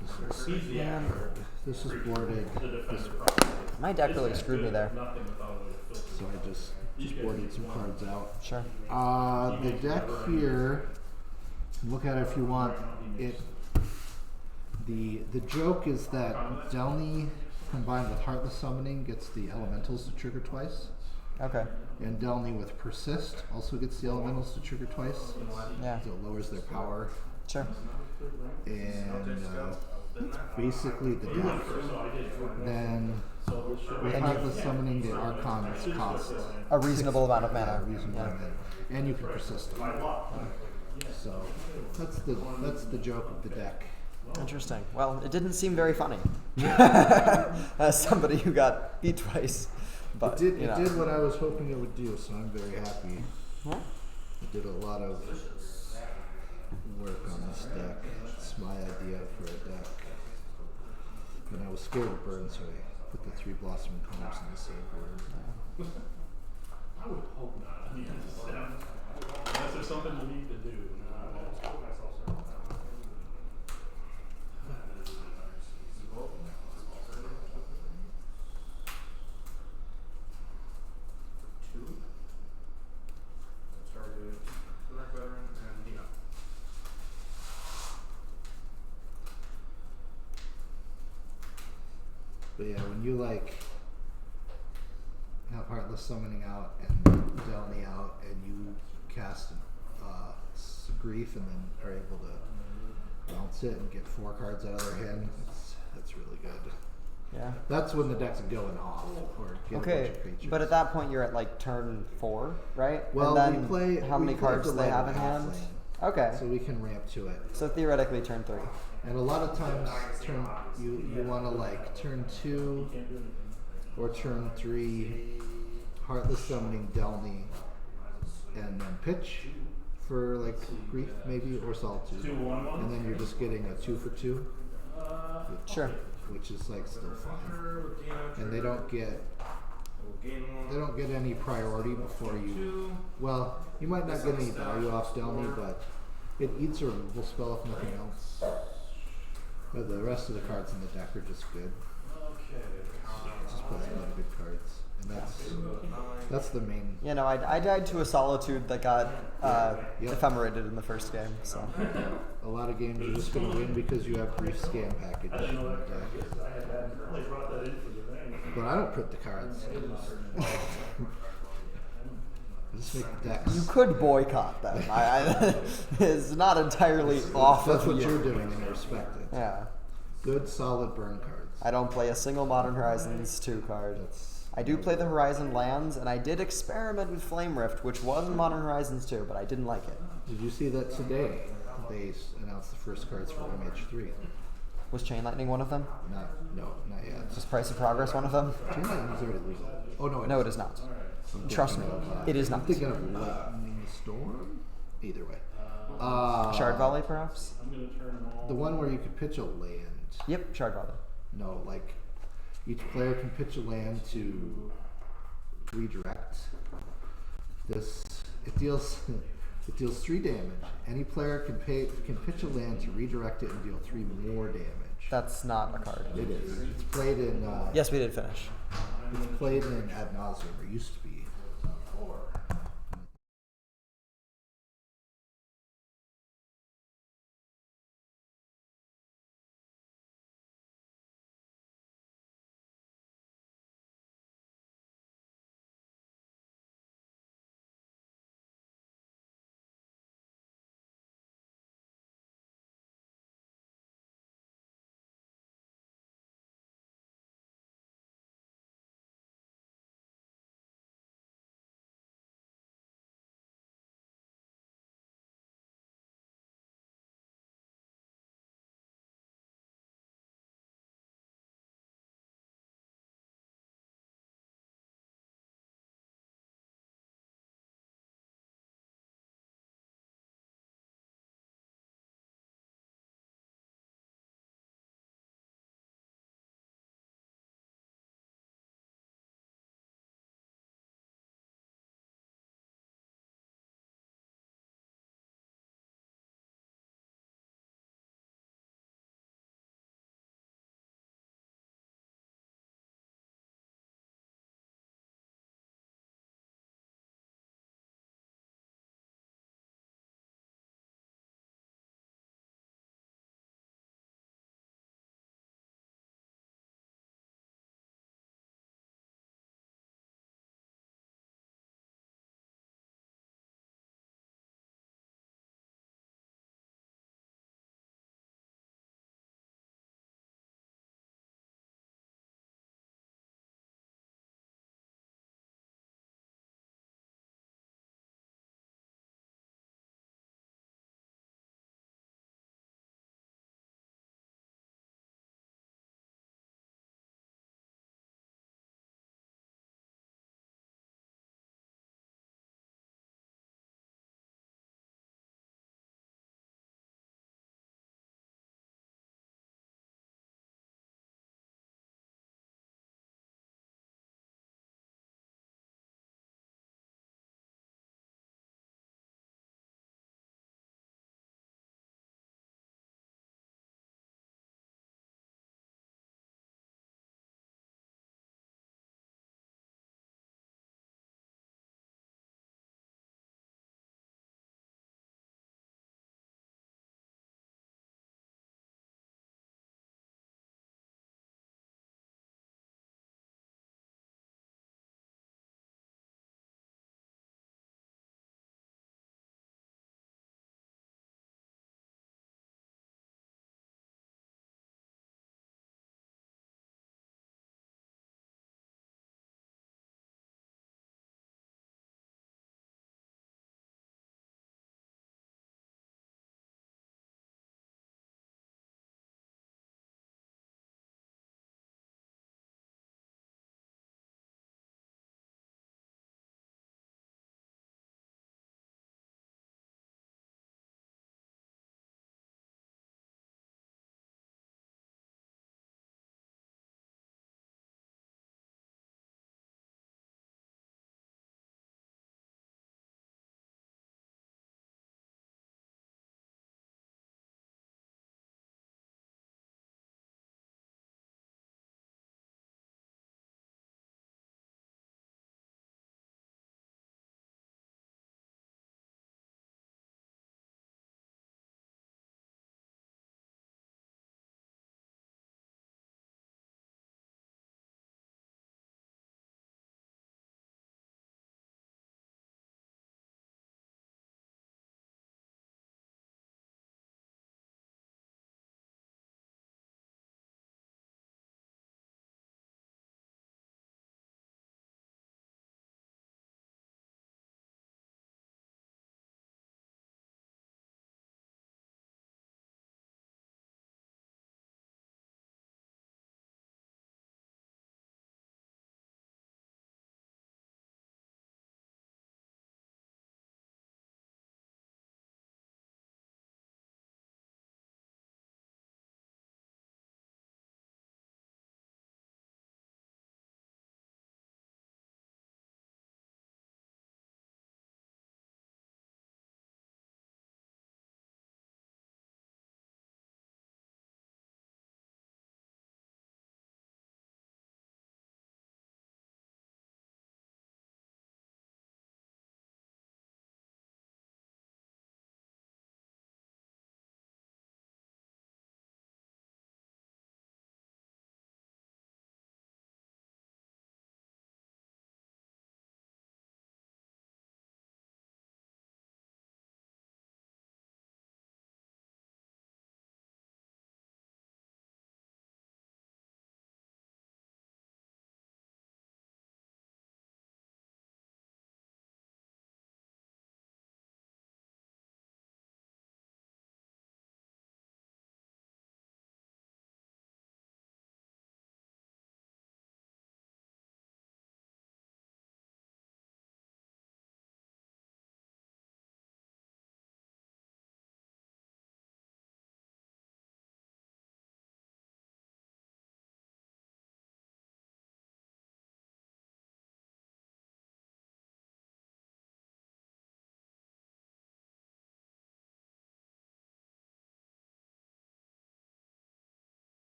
This is standard. This is boarded. This, My deck really screwed me there. so I just boarded some cards out. Sure. The deck here, look at it if you want. The joke is that Delney combined with Heartless Summoning gets the elementals to trigger twice. Okay. And Delney with Persist also gets the elementals to trigger twice. Yeah. So it lowers their power. Sure. And that's basically the deck. Then with And Heartless Summoning, the Archons cost A reasonable amount of mana. a reasonable Yeah. amount. And you can persist them. So that's the joke of the deck. Interesting. Well, it didn't seem very funny. As somebody who got beat twice. But, It you know. did what I was hoping it would do, so I'm very happy. Huh? It did a lot of work on this deck. It's my idea for a deck. And I was scared of burn, so I put the 3 Blossoming Columns in the sideboard. I would hope not. I mean, unless there's something you need to do. But yeah, when you like have Heartless Summoning out and Delney out, and you cast Grief and then are able to bounce it and get 4 cards out of their hand, that's really good. Yeah. That's when the deck's going off, or get a Okay, bunch of creatures. but at that point you're at like turn 4, right? Well, and then we play. how many we play cards do they Delay have in half hand? lane, Okay. so we can ramp to it. So theoretically turn 3. And a lot of times, you want to like turn 2 or turn 3, Heartless Summoning Delney, and then pitch for like Grief maybe, or Solitude, 2/1/1? and then you're just getting a 2 for 2, Sure. which is like still fine. And they don't get any priority before you. Well, you might not get any value off Delney, but it eats a removal spell if nothing else. But the rest of the cards in the deck are just good. It just plays a lot of good cards, and that's the main. You know, I died to a Solitude that got Yep. ephemerated in the first game, so. A lot of games you're just going to win because you have Grief Scan Package in the deck. Really brought that in for the thing. But I don't print the cards. I just make the decks. You could boycott them. It's not entirely off That's of what you. you're doing, and I respect it. Yeah. Good, solid burn cards. I don't play a single Modern Horizons 2 card. I do play the Horizon lands, and I did experiment with Flame Rift, which was in Modern Horizons 2, but I didn't like it. Did you see that today? They announced the first cards for MH3. Was Chain Lightning one of them? Not yet. Was Price of Progress one of them? Chain Lightning's already losing. Oh no, No, it is not. I'm Trust me, thinking of, it is I'm not. thinking of Lightning Storm. Either way. Shard Volley, perhaps? I'm gonna turn them all. The one where you could pitch a land. Yep, Shard Volley. No, like each player can pitch a land to redirect. It deals 3 damage. Any player can pitch a land to redirect it and deal 3 more damage. That's not a card. It is. It's played in. Yes, we did finish. It's played in Ad Nauseam, or used to be.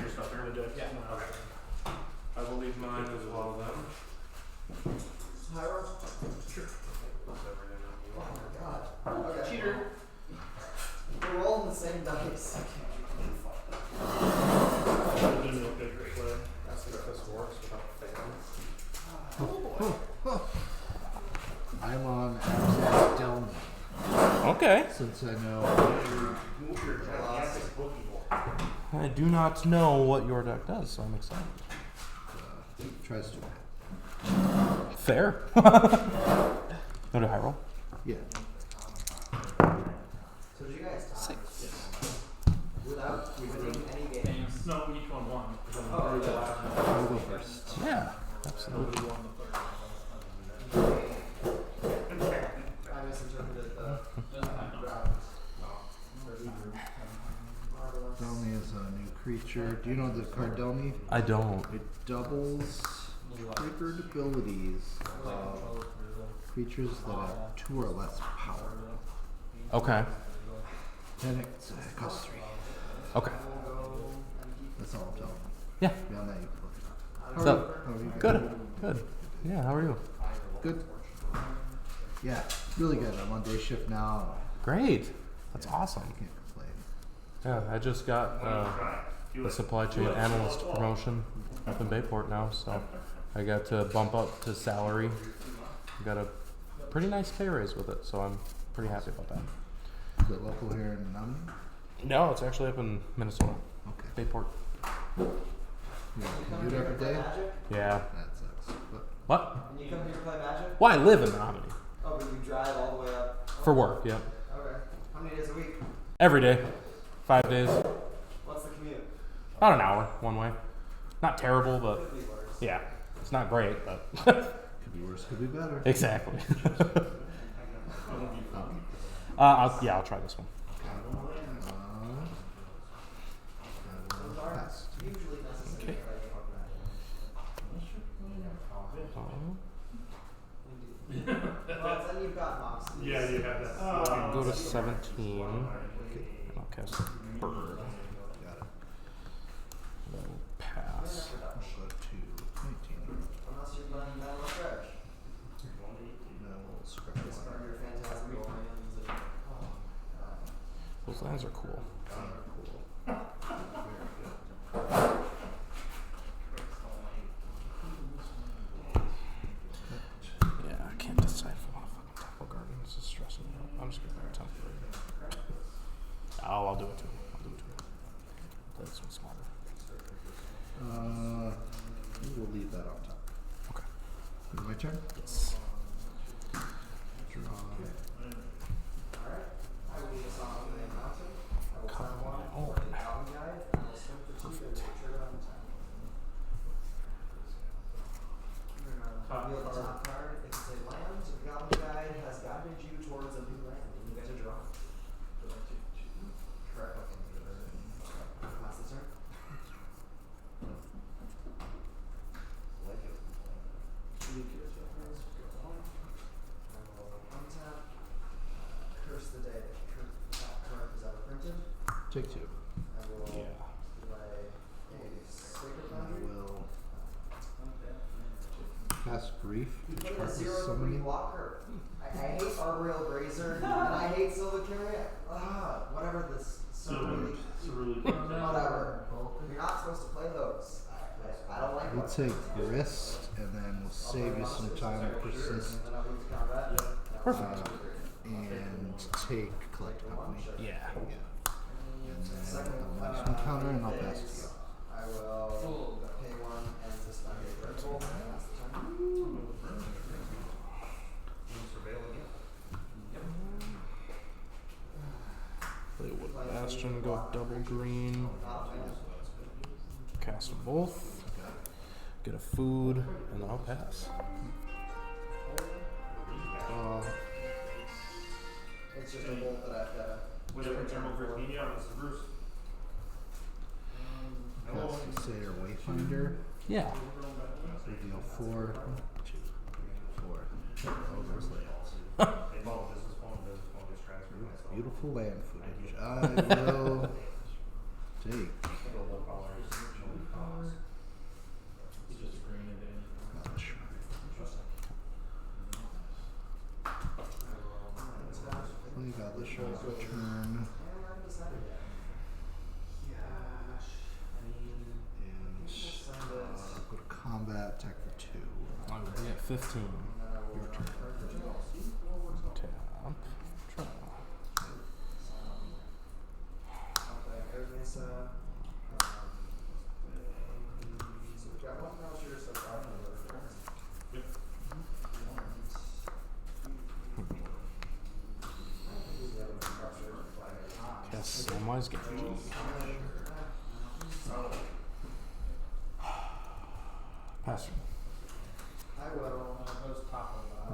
your stuff here? Yeah. Okay. I will leave mine as well then. Sure. Oh my god. Okay. Cheater. We're rolling the same dice. That's if this works without failing. I'm on Abzan Delney. Okay. Since I know Move your gigantic boogie board. I do not know what your deck does, so I'm excited. tries to. Fair. Go to high roll. Yeah. So did you guys tie? Without winning any games? No, each one won. Oh, okay. I'll go first. Yeah, absolutely. Nobody won the I misinterpreted the Delney is a new creature. Do you know the card Delney? I don't. It doubles triggered abilities of creatures that have 2 or less power. Okay. And it costs 3. Okay. That's all I'm telling you. Yeah. Beyond that, you can look it up. So, How are you guys? good. Good. Yeah, how are you? Good. Yeah, really good. I'm on day shift now. Great. That's Yeah, awesome. I can't complain. Yeah, I just got the supply chain analyst promotion up in Bayport now, so I got to bump up to salary. Got a pretty nice pay raise with it, so I'm pretty happy about that. Is it local here in Nominee? No, it's actually up in Minnesota, Okay. Bayport. You gotta commute every day? Magic? Yeah. That sucks. But What? And you come here to play Magic? Well, I live in Menominee. Oh, but you drive all the way up? For work, yep. Okay. How many days a week? Every day. 5 days. What's the commute? About an hour, one way. Not terrible, but Could be worse. yeah. It's not great, but could be worse, could be better. exactly. I'll try this one. Pass. Usually necessary. Okay. Well, then you've got Moxie. Yeah, you have that. Go to 17. I'll cast Bird. Got it. That'll pass. I'll go to 19. Unless you're playing Battle of Trash. Then we'll scrap Discard one. your Phantasm lands and... Those lands are cool. Cool. Yeah, I can't decide if I want to fucking Temple Garden. This is stressing me out. I'm just gonna go Temple Garden. I'll do it too. I'll do it too. Play this one smarter. We'll leave that on top. Okay. Is it my turn? Yes. Draw. Alright. I will leave this on the mountain. I will Cover send one my for own. the album guide. And I'll swim for 2 and we'll trigger on the time. Reveal the top card. If it's a land, the goblin guide has guided you towards a new land, and you get to draw. Correct. Pass the turn. I will untap. Curse the day that card is ever printed. Take 2. I will Yeah. play a Sacred I Foundry. will cast Grief. You Each play a card is 0/3 summoning. blocker. I hate Arboreal Grazer, and I hate Silver Carrier. Whatever this Cerulean. whatever. You're not supposed to play those. I don't like We'll them. take Grist, and then we'll save you some time to persist. And then I'll move to combat. Perfect. And take Collect Company. Yeah. And then I'll make some counter, and I'll pass it to you. I will pay 1 and suspend a critical. Pass the turn. Play Wood Bastion, go double green. Cast them both. Get a food, and then I'll pass. It's just a bolt that I've got to. Whatever Thermal Virginia, this is Bruce. Cast Sayer Wayfinder. Yeah. Reveal 4, 2, 4. Ogre's lands. Beautiful land footage. I will take 15. Your turn. Tap. Draw. Cast Samwise Gavin. Pass turn.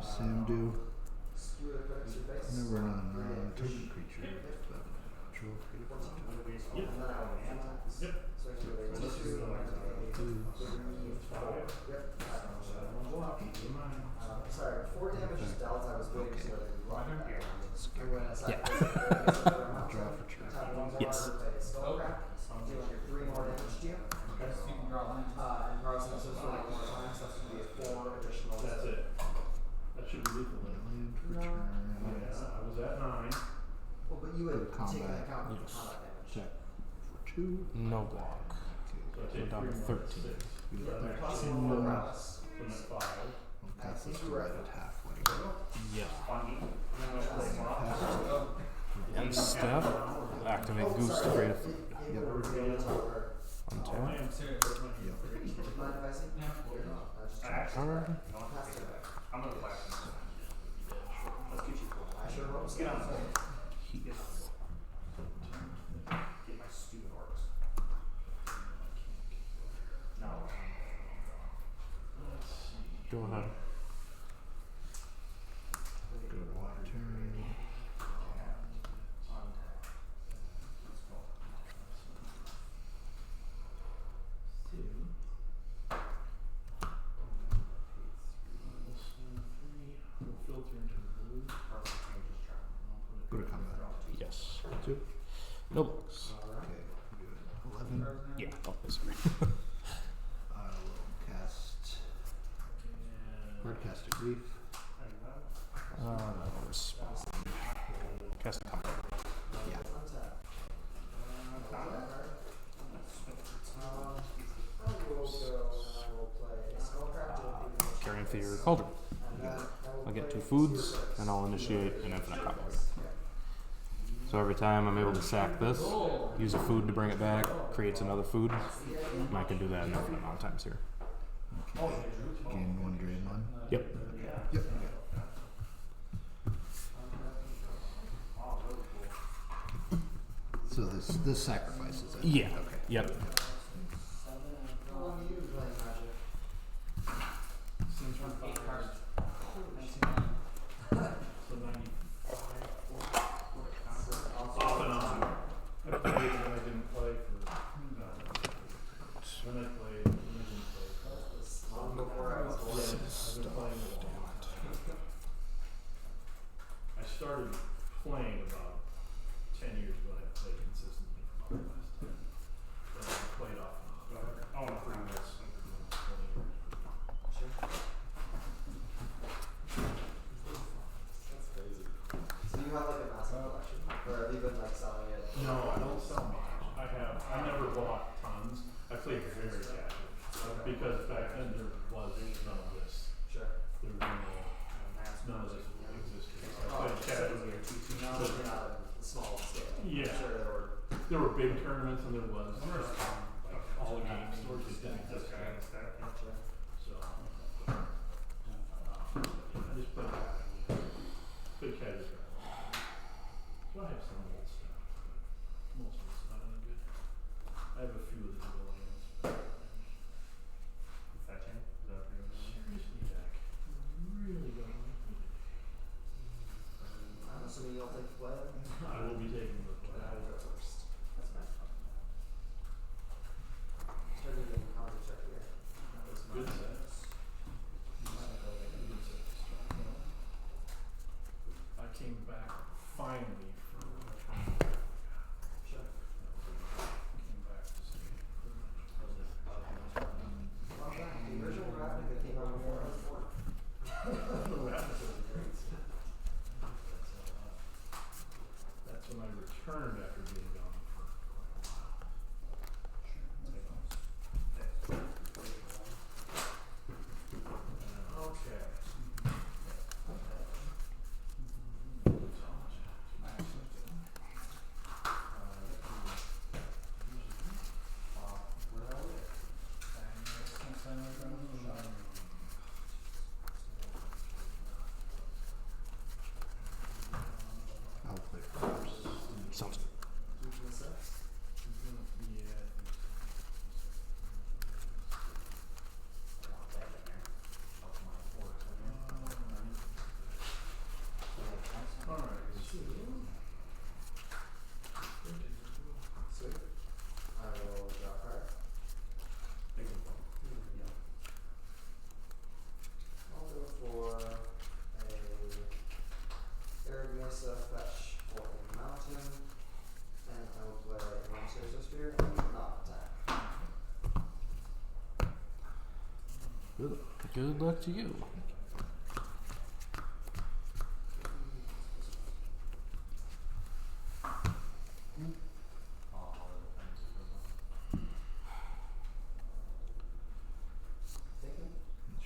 Sam do. Never run target creature. Control creative. Sorry, 4 damage is dealt. I was waiting so that you run. Yeah. Draw for turn. Yes. Dealing 3 more damage to you. And process for like 1 time, so that's going to be 4 additional. That's it. That should be lethal then. Land for turn. Yeah, I was at 9. Well, but you would Combat. take into account the Yes. combat damage. Check for 2. No block. So I So take down to 3 more, 13. 6. You So got I'm at 13 2 more more. rounds. So I'm at 5. I'll pass this to right at halfway. Yeah. Pass it. And step. Activate Goose to create a food. Yep. Untap. Mind if I see? Card. I'm gonna flash him. Let's get you cool. I sure hope so. Get on the phone. Heath. Get my stupid orcs. No. Go ahead. Go to water turn. Go to combat. Yes. 2. No blocks. Okay. Good. 11. Yeah. Oh, sorry. I will cast. Hard cast a grief. Respond. Cast a card. Yeah. Carrying Theater Cauldron. I'll get 2 foods, and I'll initiate an infinite combo. So every time I'm able to sack this, use a food to bring it back, creates another food, and I can do that an infinite amount of times here. Gain 1, drain 1. Yep. Yep. So this sacrifices it. Yeah. Okay. Yep. How long have you been playing Magic? Seems run 8 cards. So 95. Off and on. I played when I didn't play for. When I played, when I didn't play. Long before I was born. I've been playing a while. I started playing about 10 years ago. I played consistently for about the last 10. Then I played off and on. I want to bring this 20 years. Sure. That's crazy. So you have like a massive collection, or have you been like selling it? No, I don't sell much. I never bought tons. I played very casual. Because back then there was none of this. Sure. There was none of this existed. So I played casually. Now that you're not in the small scale. Yeah. I'm sure There were big tournaments and there was just like all the game stores that didn't exist. So I just played casual. So I have some old stuff. Most of it's not any good. I have a few of the new lands. Fetching? Is that what you're doing? Seriously, Jack. Really don't like me today. I'm assuming you'll take the play then? I will be taking the play. I will go first. That's nice. Good luck to you.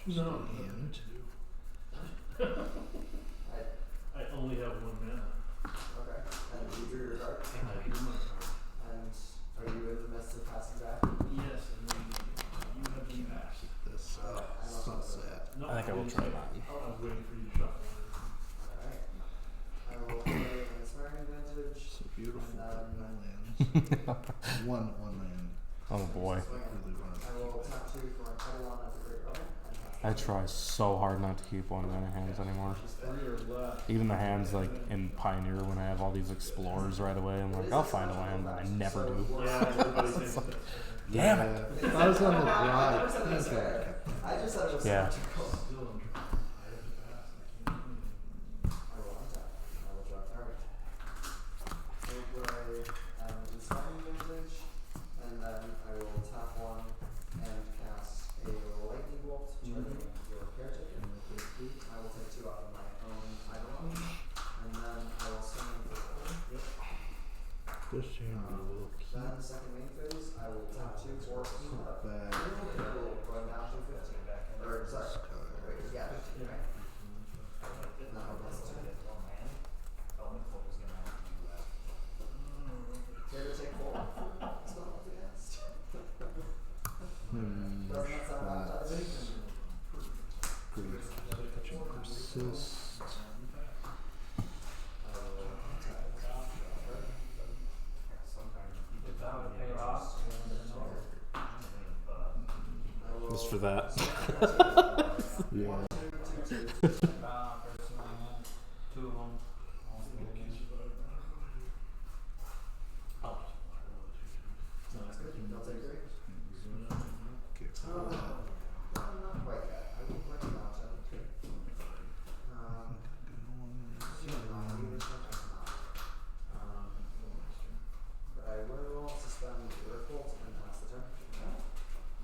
No. And I only have 1 mana. Okay. And you drew your card. And I drew my card. And are you in the midst of passing back? Yes, and then you have the max. this sunset. No, I think I will try mine. I was waiting for you to shuffle. Alright. I will play an inspiring advantage. So beautiful. And No then lands. one land. Oh boy. Really wanted I will tap 2 for Untitled at the Great Roman. I try so hard not to keep 1 mana hands anymore. Just 3 or less. Even the hands like in Pioneer when I have all these explorers right away, I'm like, I'll find a land, and I never do. Yeah, everybody thinks that. Damn it! If I was on the drive, I think I kept I just thought it was Yeah. symmetrical. Still in trouble. I have to pass. I can't do anything. I will untap. I will draw a card. I will play inspiring advantage, and then I will tap 1 and cast a lightning bolt targeting your caretaker. I will take 2 off of my own idol, and then I will summon for 4. this hand a little Then second main phase, I will tap 2 for up. back. Going down to 15. Or sorry. Wait, yeah, 15, right? No, that's 2. Care to take 4? Spell up against. Doesn't that sound appetizing? Great. Touch and persist. Just for that. Yeah. Two of them. Sounds good. They'll take 3. Get rid of that. Not quite yet. I will play a mountain. But I will suspend the Earth Bolt and pass the turn.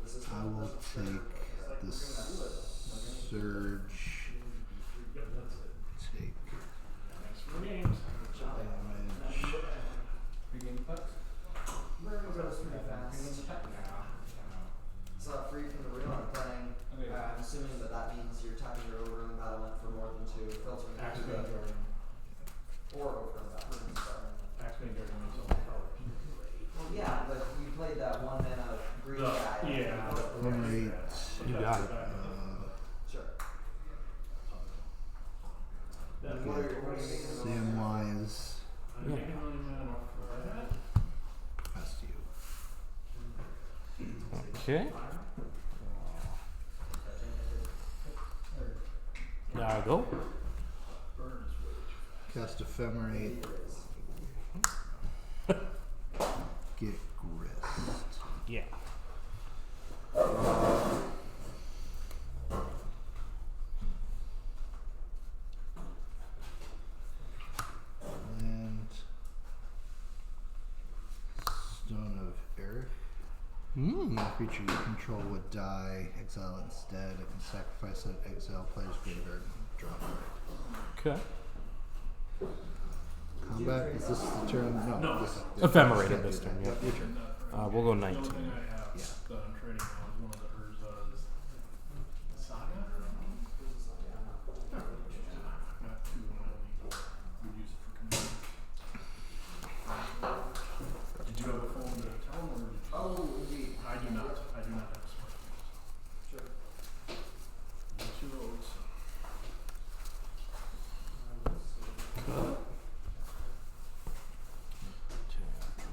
This is I will take the surge. Take Games. damage. Pre-game effects? We're gonna go pretty fast. So free from the wheel, I'm playing. I'm assuming that means you're tapping your overrun battlement for more than 2, filtering Accident Guardian. or overrun battlement. Sorry. Accident Guardian makes all the colors. Well, yeah, but you played that 1 mana green guy. Yeah. Right. You got it. Sure. That's What are you making of those? Samwise. I'm making only mana for that. Pass to you. Okay. Now I go. Burn is way too fast. Cast Ephemerate. Get grist. Yeah. And Stone of Earth. Creature you control would die. Exile it instead. It can sacrifice it. Exile player's graveyard. Draw a card. Okay. Combat. Is this the turn? No. No. This, Ephemerated this turn, Yep. yeah. Your turn. We'll go The only 19. thing I have Yeah. that I'm trading now is one of the Urza's Saga. Got 2 and I would use it for command. Did you have a phone to tell them or did you? Oh, indeed. I do not. I do not have a smartphone. Sure. What's your roads?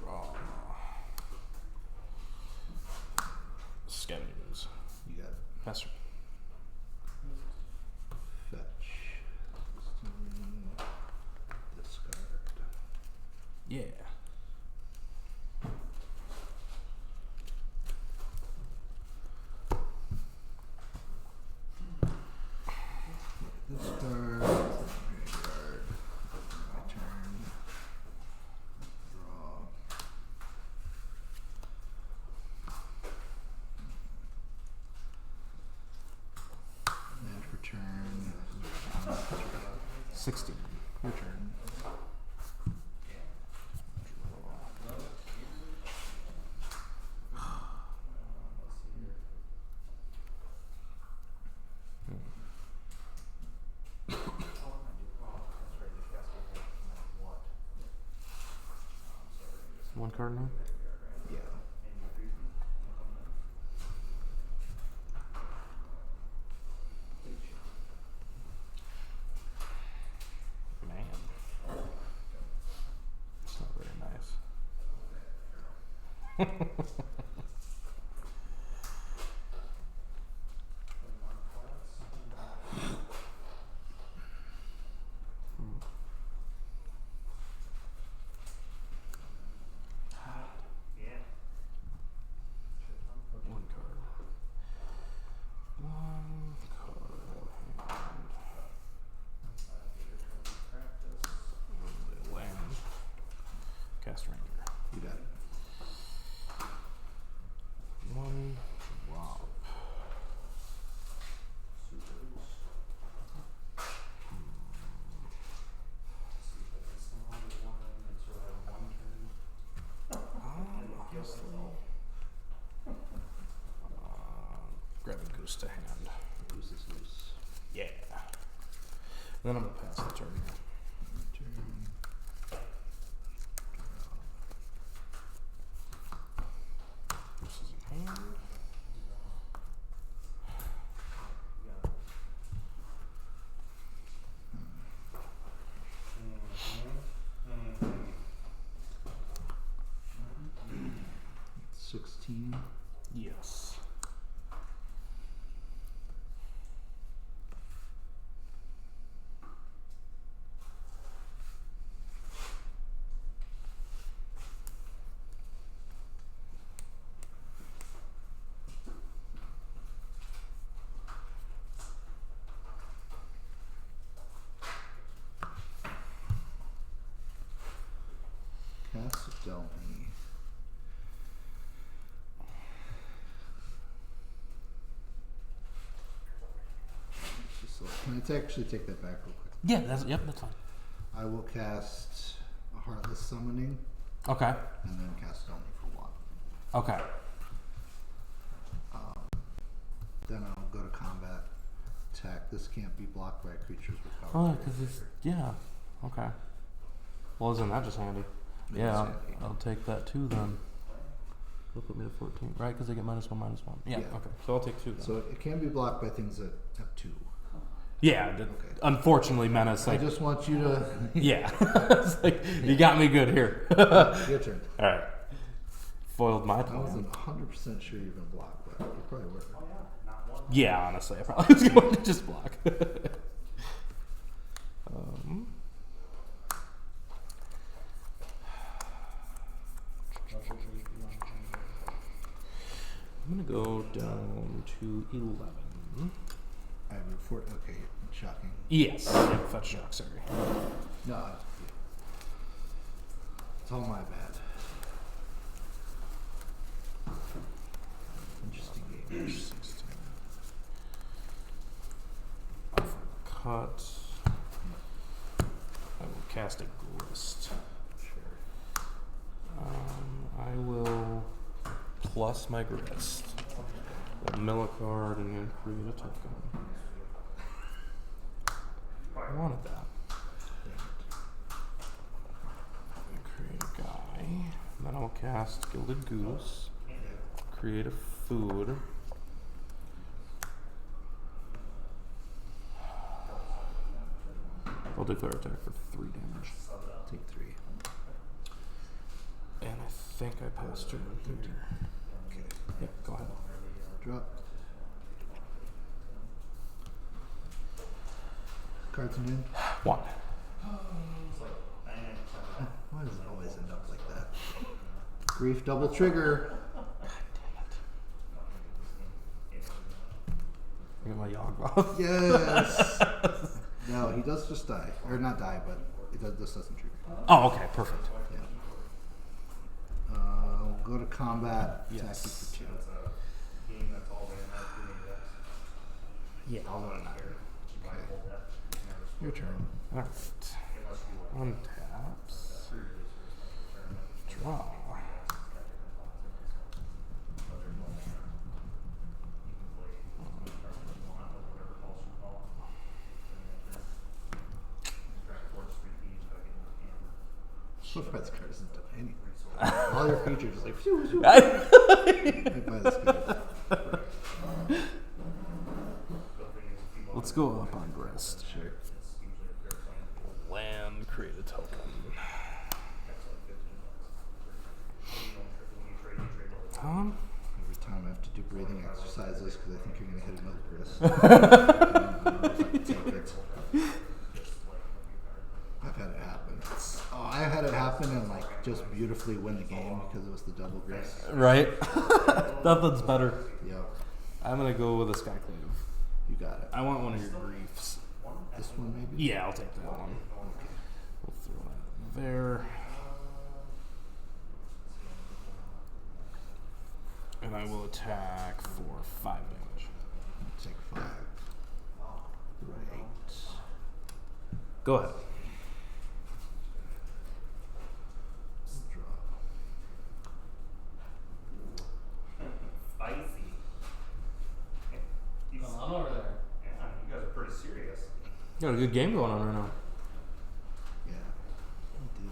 Draw. Scavengers. You got it. Master. Fetch. Discard. Yeah. Discard. Graveyard. My turn. Draw. 16. Your turn. One card now? Yeah. Man. It's not very nice. One card. One card. And land. Cast Ranger. You got it. One drop. Grab a goose to hand. Goose is loose. Yeah. Then I'm gonna pass the turn. Turn. Goose is in hand. Mm-hmm. 16. Yes. Cast Delney. Can I actually take that back real quick? Yeah, that's fine. I will cast a Heartless Summoning Okay. and then cast Delney for 1. Okay. Then I'll go to combat. Attack. This can't be blocked by creatures with power. Oh, because it's yeah. Okay. Well, isn't that just handy? It Yeah, is I'll, handy. I'll take that too then. They'll put me to 14, right? Because they get -1, -1. Yeah, Yeah. okay. So I'll take 2 then. So it can be blocked by things that have 2. yeah, Okay. unfortunately, Menace, I like, just want you to. yeah. It's like, you got me good here. Your turn. Alright. Foiled my I plan. wasn't 100% sure you're gonna block, but you probably were. Yeah, honestly, I probably was going to just block. I'm gonna go down to 11. I have a okay, shocking. Yes. Yeah, fetch shock, sorry. No, it's all my bad. Interesting game. 16. Cut. I will cast a grist. Sure. I will plus my grist. Mill a card and then create a token. I wanted that. Create a guy. Then I'll cast Gilded Goose. Create a food. I'll declare attack for 3 damage. Take 3. And I think I passed turn here. Okay. Yep, go ahead. Drop. Cards in hand. 1. Why does it always end up like that? Grief double trigger. I got my Yawgmoth. Yes. No, he does just die, or not die, but it does, this doesn't trigger. Oh, okay, perfect. Yeah. We'll go to combat. Attack Yes. you for 2. That's a game that's all in that Yeah, I'll run that. You might hold that. Your turn. Alright. Untaps. Draw. So far, this card doesn't do anything. All your creatures just like. Phew, phew. Right by this card. Let's go up on Grist. Sure. Land, create a token. Every time I have to do breathing exercises because I think you're going to hit another Grist. Take it. I've had it happen. I had it happen and like just beautifully win the game because it was the double Grist. Right? Nothing's better. Yep. I'm gonna go with a Skyclave. You got it. I want one of your griefs. This one maybe? Yeah, I'll take that one. We'll throw that there. And I will attack for 5 damage. Take 5. Right. Go ahead. Draw. Spicy. What's going on over there? Yeah, you guys are pretty serious. You got a good game going on right now. Yeah. I do.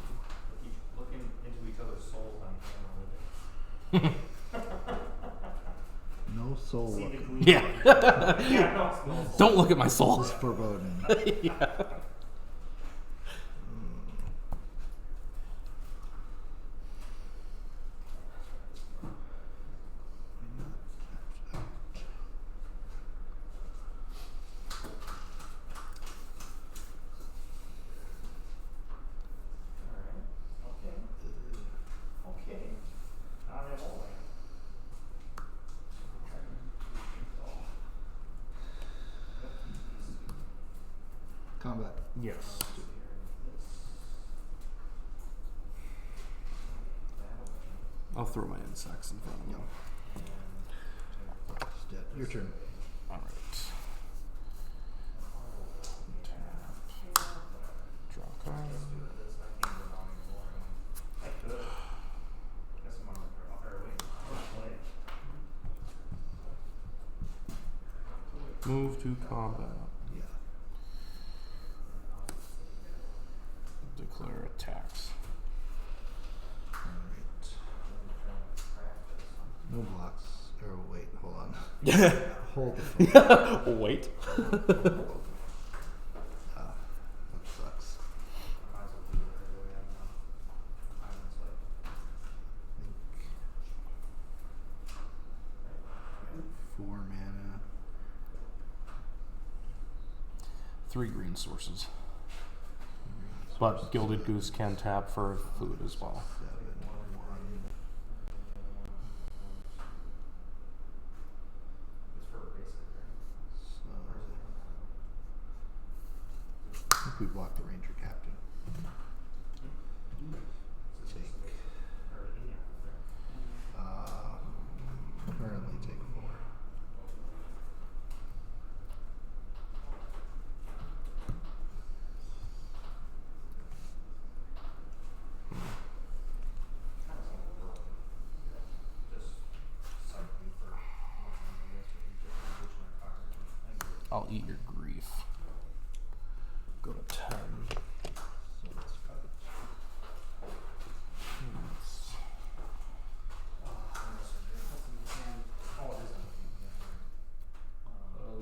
Keep looking into each other's souls on camera. No soul See the looking. glue. Yeah. Yeah, no, Don't look at my soul. It's foreboding. Yeah. Okay. Not at all. Combat. Yes. I'll throw my insects in front of you. It's dead. Your turn. Alright. Draw a card. I could. Guess I'm on the play. Move to combat. Yeah. Declare attacks. Alright. No blocks. Or wait, hold on. Hold the phone. Wait. Ah, that sucks. Might as well do it right away. I'm I think 4 mana. 3 green sources. But Gilded Goose can tap for food as well. 7, 1. It's for a basic, So, I think we blocked the Ranger Captain. Take. Currently take 4. I'll eat your grief. Go to 10. So let's cut it.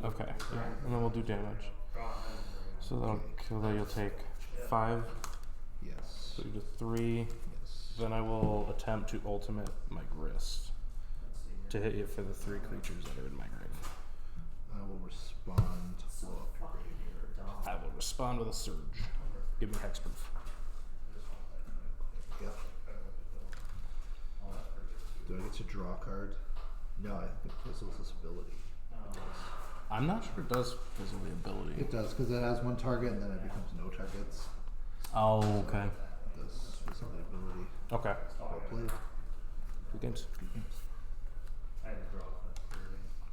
Okay, yeah, and then we'll do damage. So that'll kill that. You'll take 5. Yes. So you do 3. Yes. Then I will attempt to ultimate my Grist to hit you for the 3 creatures that are in my grave. I will respond. Blow up your graveyard. I will respond with a Surge. Give me hexproof. Yep. Do I get to draw a card? No, I think it fizzles this ability. I'm not sure it does fizzle the ability. It does, because it has one target and then it becomes no targets. Oh, okay. It does fizzle the ability. Okay. Well played. Good games. Good games. I had to draw that.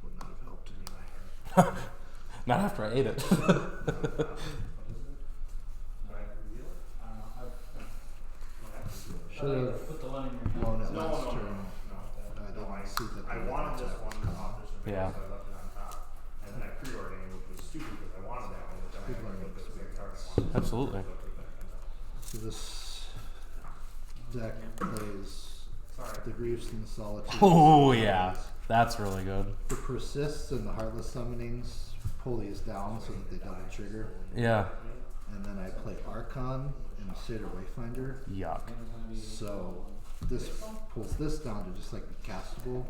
Would not have helped anyway. Not after I ate it. Should have Put the one in your blown it No, last no, turn. no. I didn't see that I the wanted this attack was one coming. off this one, Yeah. so I left it on top. And then I pre-ordered it, which was stupid because I wanted that one, but then I People are looked at the experienced. card I wanted. Absolutely. So this deck plays the Griefs and the Solitude. Oh yeah, that's really good. The Persists and the Heartless Summonings pull these down so that they double trigger. Yeah. And then I play Archon and Satyr Wayfinder. Yuck. So this pulls this down to just like be castable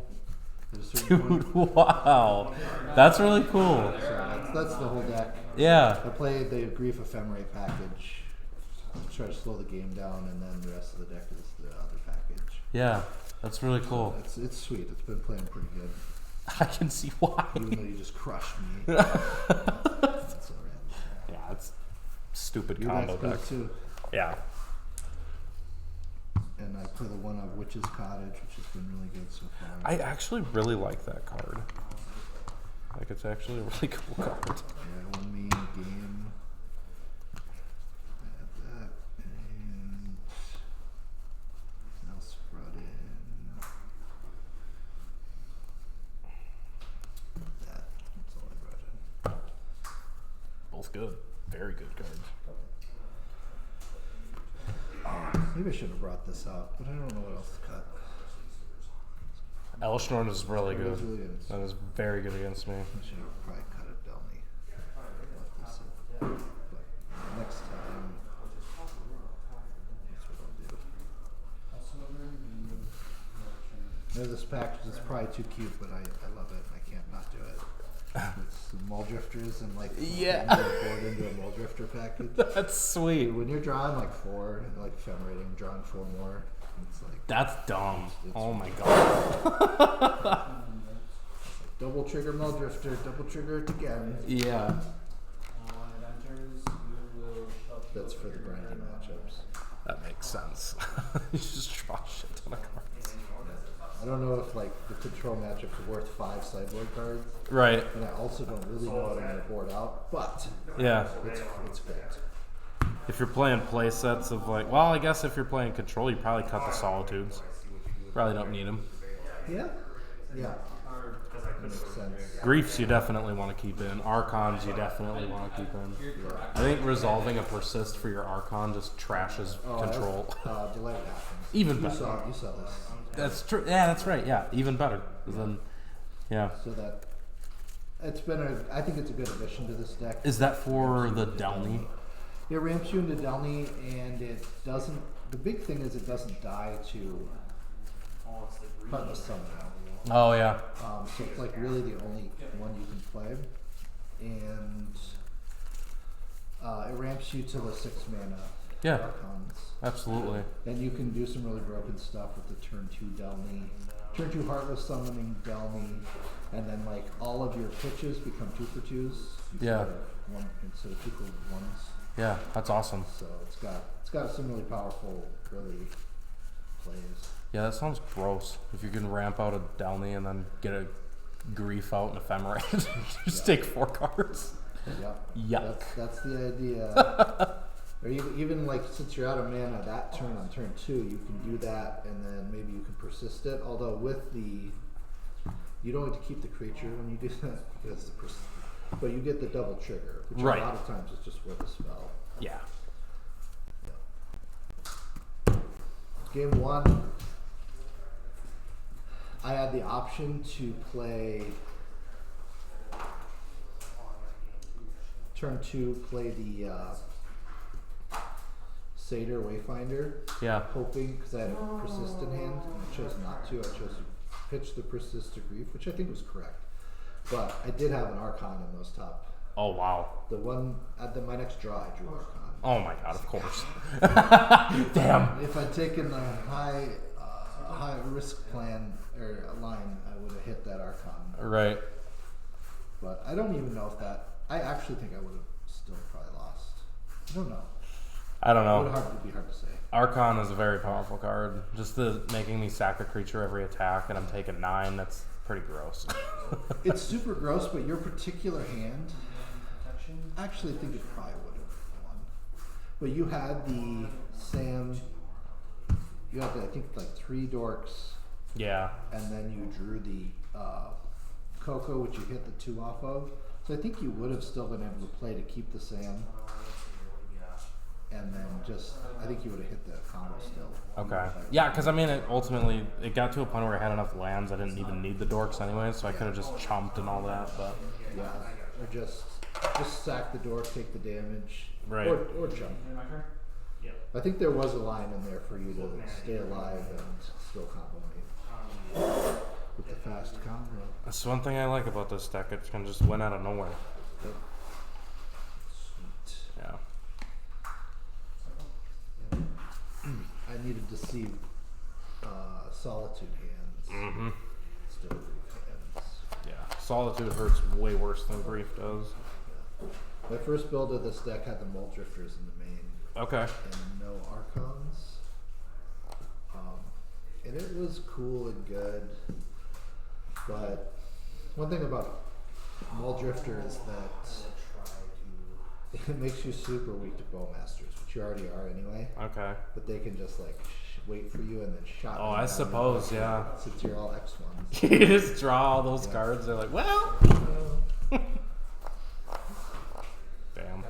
at a certain Dude, point. wow. That's really cool. So that's the whole deck. Yeah. I played the Grief Ephemerate package. Try to slow the game down, and then the rest of the deck is the other package. Yeah. That's really cool. It's sweet. It's been playing pretty good. I can see why. Even though you just crushed me. That's alright. Yeah, it's stupid Your combo deck's good deck. too. Yeah. And I play the one of Witch's Cottage, which has been really good so far. I actually really like that card. Like, it's actually a really cool card. Yeah, one main game. I have that, and what else brought in? That. That's all I brought in. Both good. Very good cards. Maybe I should have brought this out, but I don't know what else to cut. Elshnorn is really good. Resilience. That is very good against me. I should have probably cut it Delney. But next time, that's what I'll do. Now this package is probably too cute, but I love it. I can't not do it. It's the Muldrifters and like Yeah. board into a Muldrifter package. That's sweet. When you're drawing like 4 and like ephemerate, drawing 4 more, it's like That's dumb. It's Oh my god. double trigger Muldrifter, double trigger it again. Yeah. That's for the grinding matchups. That makes sense. You just draw shit ton of cards. I don't know if like the control matchups are worth 5 sideboard cards, Right. and I also don't really know what I'm gonna board out, but Yeah. it's great. If you're playing play sets of like, well, I guess if you're playing control, you probably cut the Solitudes. Probably don't need them. Yeah, yeah. Makes sense. Griefs you definitely want to keep in. Archons you definitely want to keep in. I think resolving a persist for your Archon just trashes control. Delay happens. Even you better. saw this. That's true. Yeah, that's right. Yeah, even better. 'Cause then, yeah. So that it's been I think it's a good addition to this deck. Is that for the Delney? It ramps you into Delney, and it doesn't. The big thing is it doesn't die to Heartless Summon. Oh yeah. So it's like really the only one you can play, and it ramps you to the 6 mana Yeah. Archons. Absolutely. And you can do some really broken stuff with the turn 2 Delney, turn 2 Heartless Summoning Delney, and then like all of your pitches become 2 for 2s. Yeah. Instead of 2 for 1s. Yeah, that's awesome. So it's got some really powerful early plays. Yeah, that sounds gross. If you can ramp out a Delney and then get a Grief out and Ephemerate, just take 4 cards. Yep. Yuck. That's the idea. Or even like since you're out of mana that turn on turn 2, you can do that, and then maybe you can persist it. Although with the, you don't get to keep the creature when you do that because but you get the double trigger, which Right. a lot of times is just worth a spell. Yeah. Game 1, I had the option to play turn 2, play the Satyr Wayfinder, Yeah. hoping because I had a persist in hand, and I chose not to. I chose to pitch the persist to Grief, which I think was correct. But I did have an Archon in those top. Oh wow. The one at my next draw, I drew Archon. Oh my god, of course. Damn. If I'd taken a high risk plan or a line, I would have hit that Archon. Right. But I don't even know if that. I actually think I would have still probably lost. I don't know. I don't know. It would be hard to say. Archon is a very powerful card. Just the making me sack a creature every attack and I'm taking 9, that's pretty gross. It's super gross, but your particular hand, I actually think it probably would have won. But you had the Sam, you had I think like 3 dorks, Yeah. and then you drew the Coco, which you hit the 2 off of. So I think you would have still been able to play to keep the Sam, and then I think you would have hit the combo still. Okay. Yeah, because I mean, ultimately, it got to a point where I had enough lands. I didn't even need the dorks anyway, so I could have just chomped and all that. But Yeah, or just sack the dork, take the damage, Right. or jump. My turn? I think there was a line in there for you to stay alive and still combo me with the fast combo. that's one thing I like about this deck. It can just win out of nowhere. Sweet. Yeah. I needed to see Solitude hands. Mm-hmm. Still hands. Yeah. Solitude hurts way worse than Grief does. My first build of this deck had the Mole Drifters in the main Okay. and no Archons. And it was cool and good. But one thing about Mole Drifter is that it makes you super weak to Bowmasters, which you already are anyway. Okay. But they can just like wait for you and then shot. Oh, them I down suppose, and yeah. Since you're all X1s. You just draw all those Yeah. cards. They're like, well. Damn.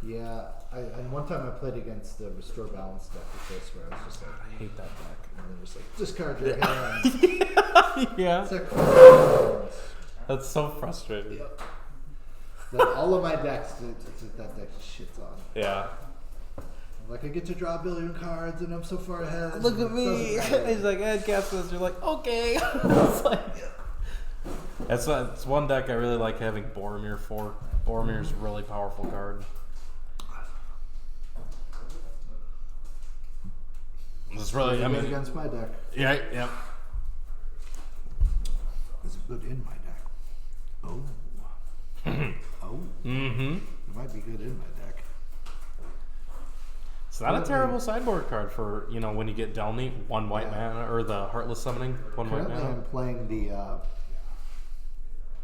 Yeah, and one time I played against the Restore Balance deck with this, where I was just like, I hate that deck. and then just like discard your hand. Yeah. It's like, That's so frustrating. yep. Then all of my decks, that deck just shits on. Yeah. Like I get to draw a billion cards and I'm so far ahead. Look at It me. doesn't matter. He's like, I cast this. You're like, okay. It's like, it's one deck I really like having Boromir for. Boromir's a really powerful card. It's really, I Good mean, against my deck. yeah, yeah. Is it good in my deck? Oh. Oh. Mm-hmm. It might be good in my deck. It's not a terrible sideboard card for, when you get Delney, 1 white Yeah. mana, or the Heartless Summoning, 1 white Currently mana. I'm playing the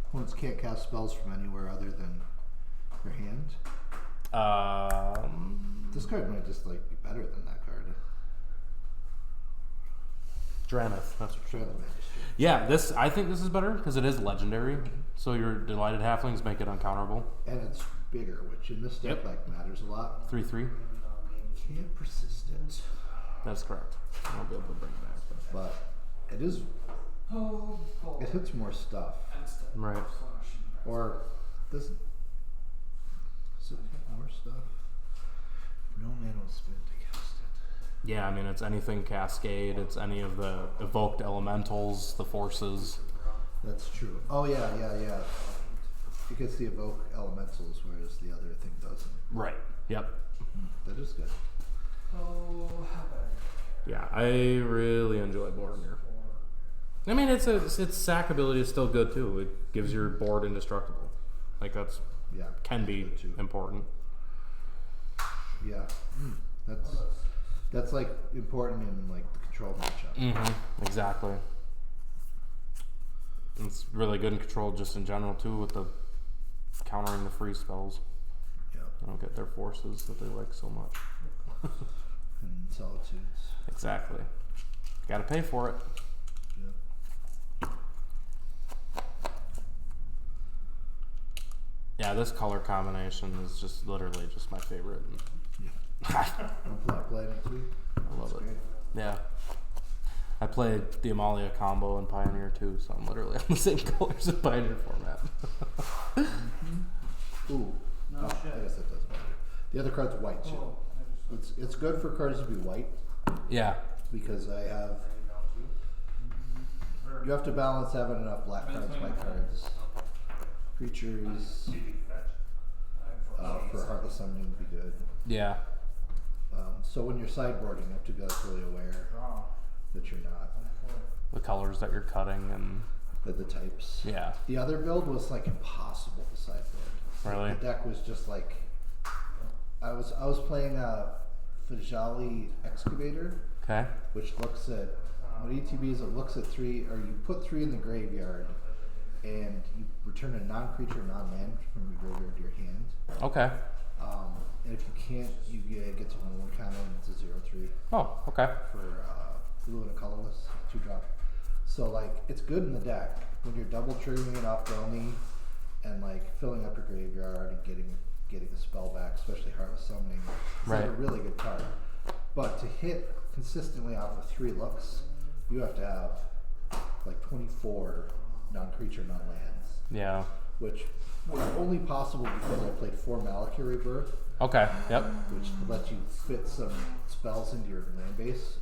opponents can't cast spells from anywhere other than their hand. This card might just like be better than that card. Drameth, that's what Try you're the Magistrate. Yeah, I think this is better because it is legendary. So your Delighted Halflings make it uncounterable. And it's bigger, which in this deck Yep. matters a lot. 3/3. Can't persist it. That's correct. I'll be able to bring it back. But it is it hits more stuff. Right. Or does it hit more stuff? No mana will spend to cast it. Yeah, I mean, it's anything Cascade, it's any of the evoked elementals, the forces. That's true. Oh yeah. It gets the evoke elementals, whereas the other thing doesn't. Right. Yep. That is good. Yeah, I really enjoy Boromir. I mean, its sack ability is still good too. It gives your board indestructible. Like Yeah. can be Good too. important. Yeah. That's like important in like the control matchup. Mm-hmm. Exactly. It's really good in control just in general too, with the countering the free spells. Yeah. They don't get their forces that they like so much. And solitudes. Exactly. Gotta pay for it. Yeah. Yeah, this color combination is just literally just my favorite. I'm playing it too. I love That's it. great. Yeah. I played the Amalia combo in Pioneer too, so I'm literally on the same colors in Pioneer format. Ooh. No Oh, shit. I guess that doesn't matter. The other card's white too. Oh, It's good for cards to be white Yeah. because I have. You have to balance having enough black cards, white cards, creatures. For Heartless Summoning would be good. Yeah. So when you're sideboarding, you have to be like really aware that you're not. The colors that you're cutting and That the types. yeah. The other build was like impossible to sideboard. Really? The deck was just like. I was playing a Fajali Excavator, Okay. which looks at what ETB is. It looks at 3, or you put 3 in the graveyard, and you return a non-creature, non-land from your graveyard to your hand. Okay. and if you can't, you get to 1/1 counter and it's a 0/3 Oh, okay. for blue and a colorless 2-drop. So like it's good in the deck when you're double triggering it off Delney and like filling up your graveyard and getting a spell back, especially Harvest Summoning. It's like a really good card. But to hit consistently off of 3 looks, you have to have like 24 non-creature, non-lands. Yeah. Which was only possible because I played 4 Malakir Rebirth, Okay. Yep. which lets you fit some spells into your land base.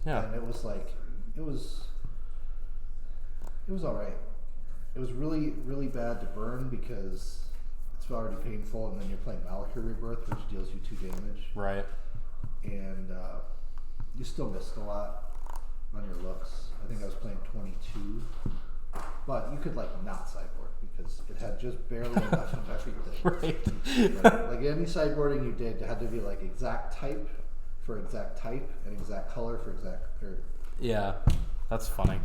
Yeah. And it was alright. It was really, really bad to burn because it's already painful, and then you're playing Malakir Rebirth, which deals you 2 damage. Right. And you still missed a lot on your looks. I think I was playing 22. But you could like not sideboard because it had just barely enough of everything. Right. Like any sideboarding you did had to be like exact type for exact type and exact color for exact. Yeah. That's funny.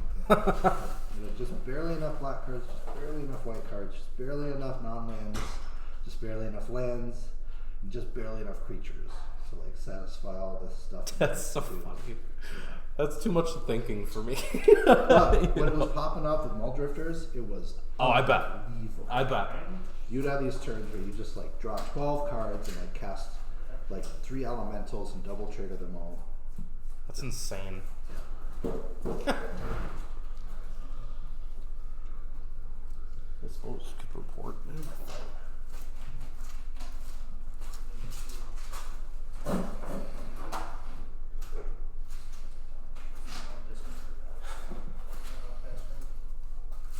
Just barely enough black cards, just barely enough white cards, just barely enough non-lands, just barely enough lands, and just barely enough creatures to like satisfy all this stuff. That's so funny. That's too much thinking for me. But when it was popping up with Muldrifters, it was I bet. unbelievable. I bet. You'd have these turns where you just like draw 12 cards and like cast like 3 elementals and double trigger them all. That's insane. I suppose you could report.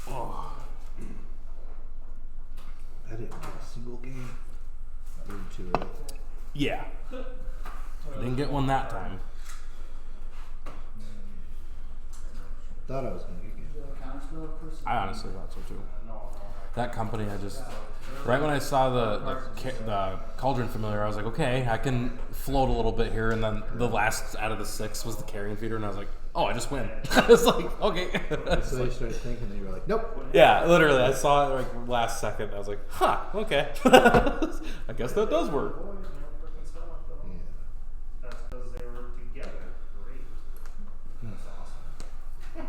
Oh. I didn't get a single game. Into it. Yeah. Didn't get one that time. Thought I was gonna get a game. I honestly thought so too. That company, right when I saw the Cauldron Familiar, I was like, okay, I can float a little bit here, and then the last out of the 6 was the Carrion Feeder, and I was like, oh, I just win. It's like, okay. So you started thinking, and you were like, nope. Yeah, literally, I saw it like last second, I was like, huh, okay. I guess that does work. Yeah. That's because they were together. Great. That's awesome.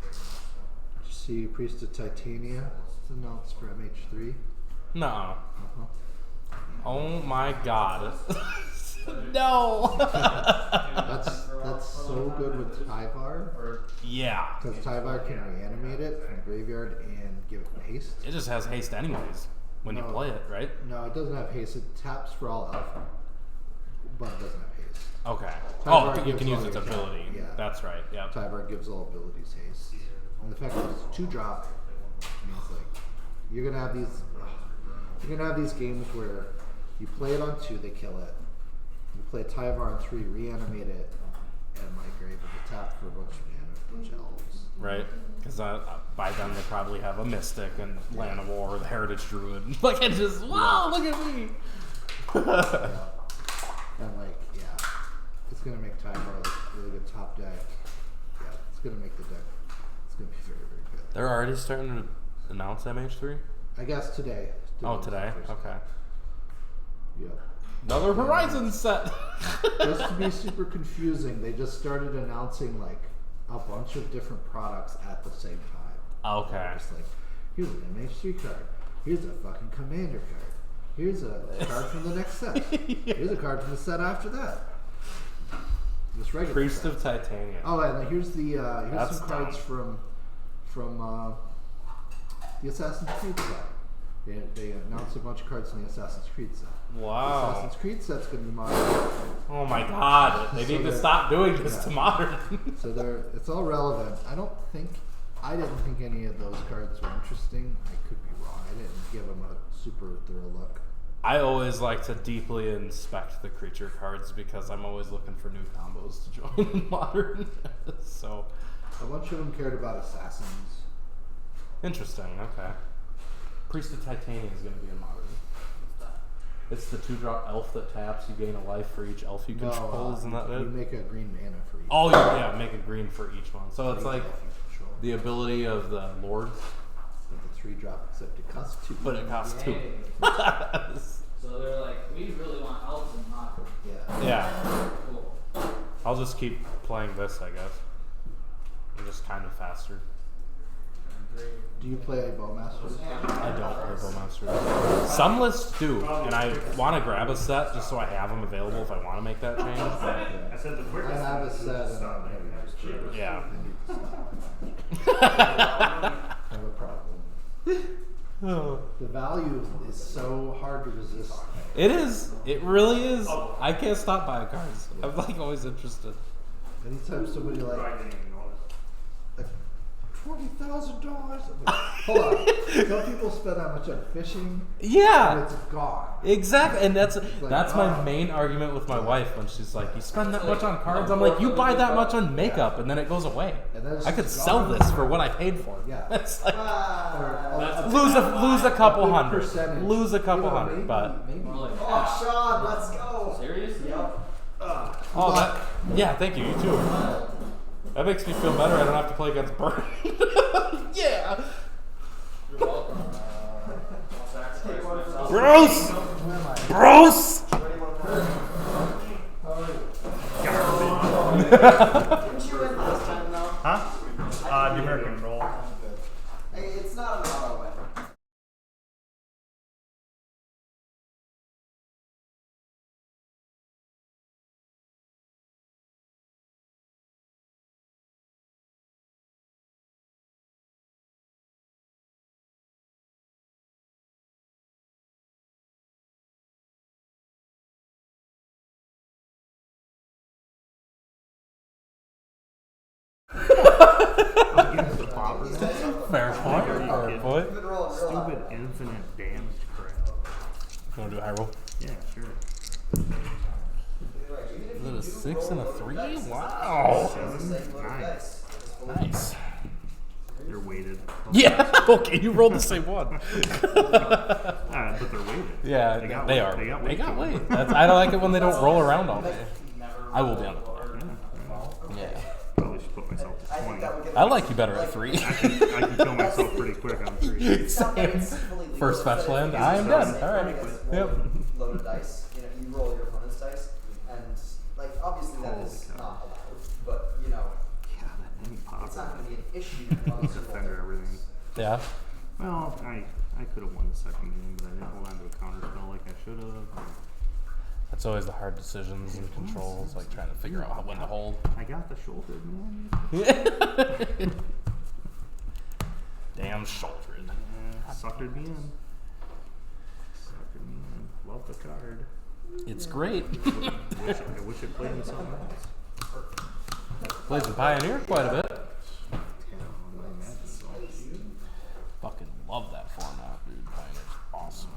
Did you see Priest of Titania? It's announced for MH3. No. Uh-huh. Oh my god. No. That's so good with Tyvar. Yeah. Because Tyvar can reanimate it from the graveyard and give it haste. It just has haste anyways when you No. play it, right? No, it doesn't have haste. It taps for all alpha, but it doesn't have haste. Okay. Tyvar Oh, you gives can use all its your ability. Yeah. That's right. Yeah. Tyvar gives all abilities haste. And the fact that it's 2-drop means like you're gonna have these games where you play it on 2, they kill it. You play Tyvar on 3, reanimate it, and like you're able to tap for a bunch of mana, a bunch of elves. Right. Because by then they probably have a Mystic and Land of War or the Heritage Druid. Like, it just, wow, look at me. Yeah. And like, yeah, it's gonna make Tyvar look really good top deck. Yeah, it's gonna make the deck. It's gonna be very, very good. They're already starting to announce MH3? I guess today. Oh, today? Thursday. Okay. Yep. Another Horizon set. Just to be super confusing, they just started announcing like a bunch of different products at the same time. Okay. Just like, here's an MH3 card. Here's a fucking commander card. Here's a card from the next set. Here's a card from the set after that. Just regular Priest sets. of Titania. Oh, and here's the here's That's some cards dumb. from the Assassin's Creed set. They announced a bunch of cards from the Assassin's Creed set. The Wow. Assassin's Creed set's gonna be modern. Oh my god. They So need to they're- stop doing this yeah. to modern. So it's all relevant. I didn't think any of those cards were interesting. I could be wrong. I didn't give them a super thorough look. I always like to deeply inspect the creature cards because I'm always looking for new combos to join in modern. So, A bunch of them cared about assassins. interesting. Okay. Priest of Titania is going to be a modern. It's the 2-drop elf that taps. You gain a life for each elf you control. Isn't that You it? make a green mana for each. Oh yeah, make a green for each one. So it's like elf you control. the ability of the lords, With the 3-drop, except it costs 2. but it costs 2. So they're like, we really want elves and not. Yeah. Yeah. Cool. I'll just keep playing this, I guess. I'm just kind of faster. Do you play Bowmasters? I don't play Bowmaster. Some lists do, and I want to grab a set just so I have them available if I want to make that change. But I said the I quickest. have a set and Stop I'm making heavy it cheaper. yeah. I need to stop. I have a problem. The value is so hard to resist. It is. It really is. I can't stop buying cards. I'm like always interested. Anytime somebody like Grinding and all this. $20,000. Hold on. Some people spend that much on fishing, and Yeah. it's gone. Exactly, and that's like, my oh. main argument with my wife when she's like, "You spend that much on cards." I'm like, "You buy that much on makeup, and then it goes away. And then it's I could just sell gone. this for what I paid for." Yeah. It's like Or- lose a couple good hundred, percentage. lose a couple You know, hundred, maybe, but maybe. More like Oh, Sean, let's go. serious? Yep. oh, yeah, thank you. You too. That makes me feel better. I don't have to play against Burn. Yeah. You're welcome. I'll sacrifice myself. Gross. Gross. What do you want to play? Didn't you win last time though? Huh? The American roll. Hey, it's not an auto win. Against the popper. Fair point. Fair point. You've been rolling real hot. Stupid infinite damage crap. You want to do high roll? Yeah, sure. Is it a 6 and a 3? Wow. Nice. Nice. They're weighted. Yeah. Okay, you rolled the same one. But they're weighted. Yeah, They got they weight. are. They got They weight got to 'em. weight. I don't like it when they don't roll around all day. I will be on the floor. Yeah. Probably should put myself to I think 20. that would get I like you better at 3. I can kill myself pretty quick on 3. Same. First fetch land. I am dead. All right. Yep. Loaded dice. You know, you roll your opponent's dice, and like obviously that is Holy cow. not allowed, but you know, Yeah, that any pop. it's not going to be an issue. as long as you roll Defender their everything. dice. Yeah. Well, I could have won the second game, but I didn't hold on to a counter spell like I should have. That's always the hard decisions and controls, like trying to figure out when to hold. I got the shoulder, man. Damn shouldered. Yeah, suckered me in. Suckered me in. Love the card. It's great. I wish it played in something else. Plays in Pioneer quite a bit. Yeah, I imagine so. Fucking love that format, dude. Pioneer's awesome.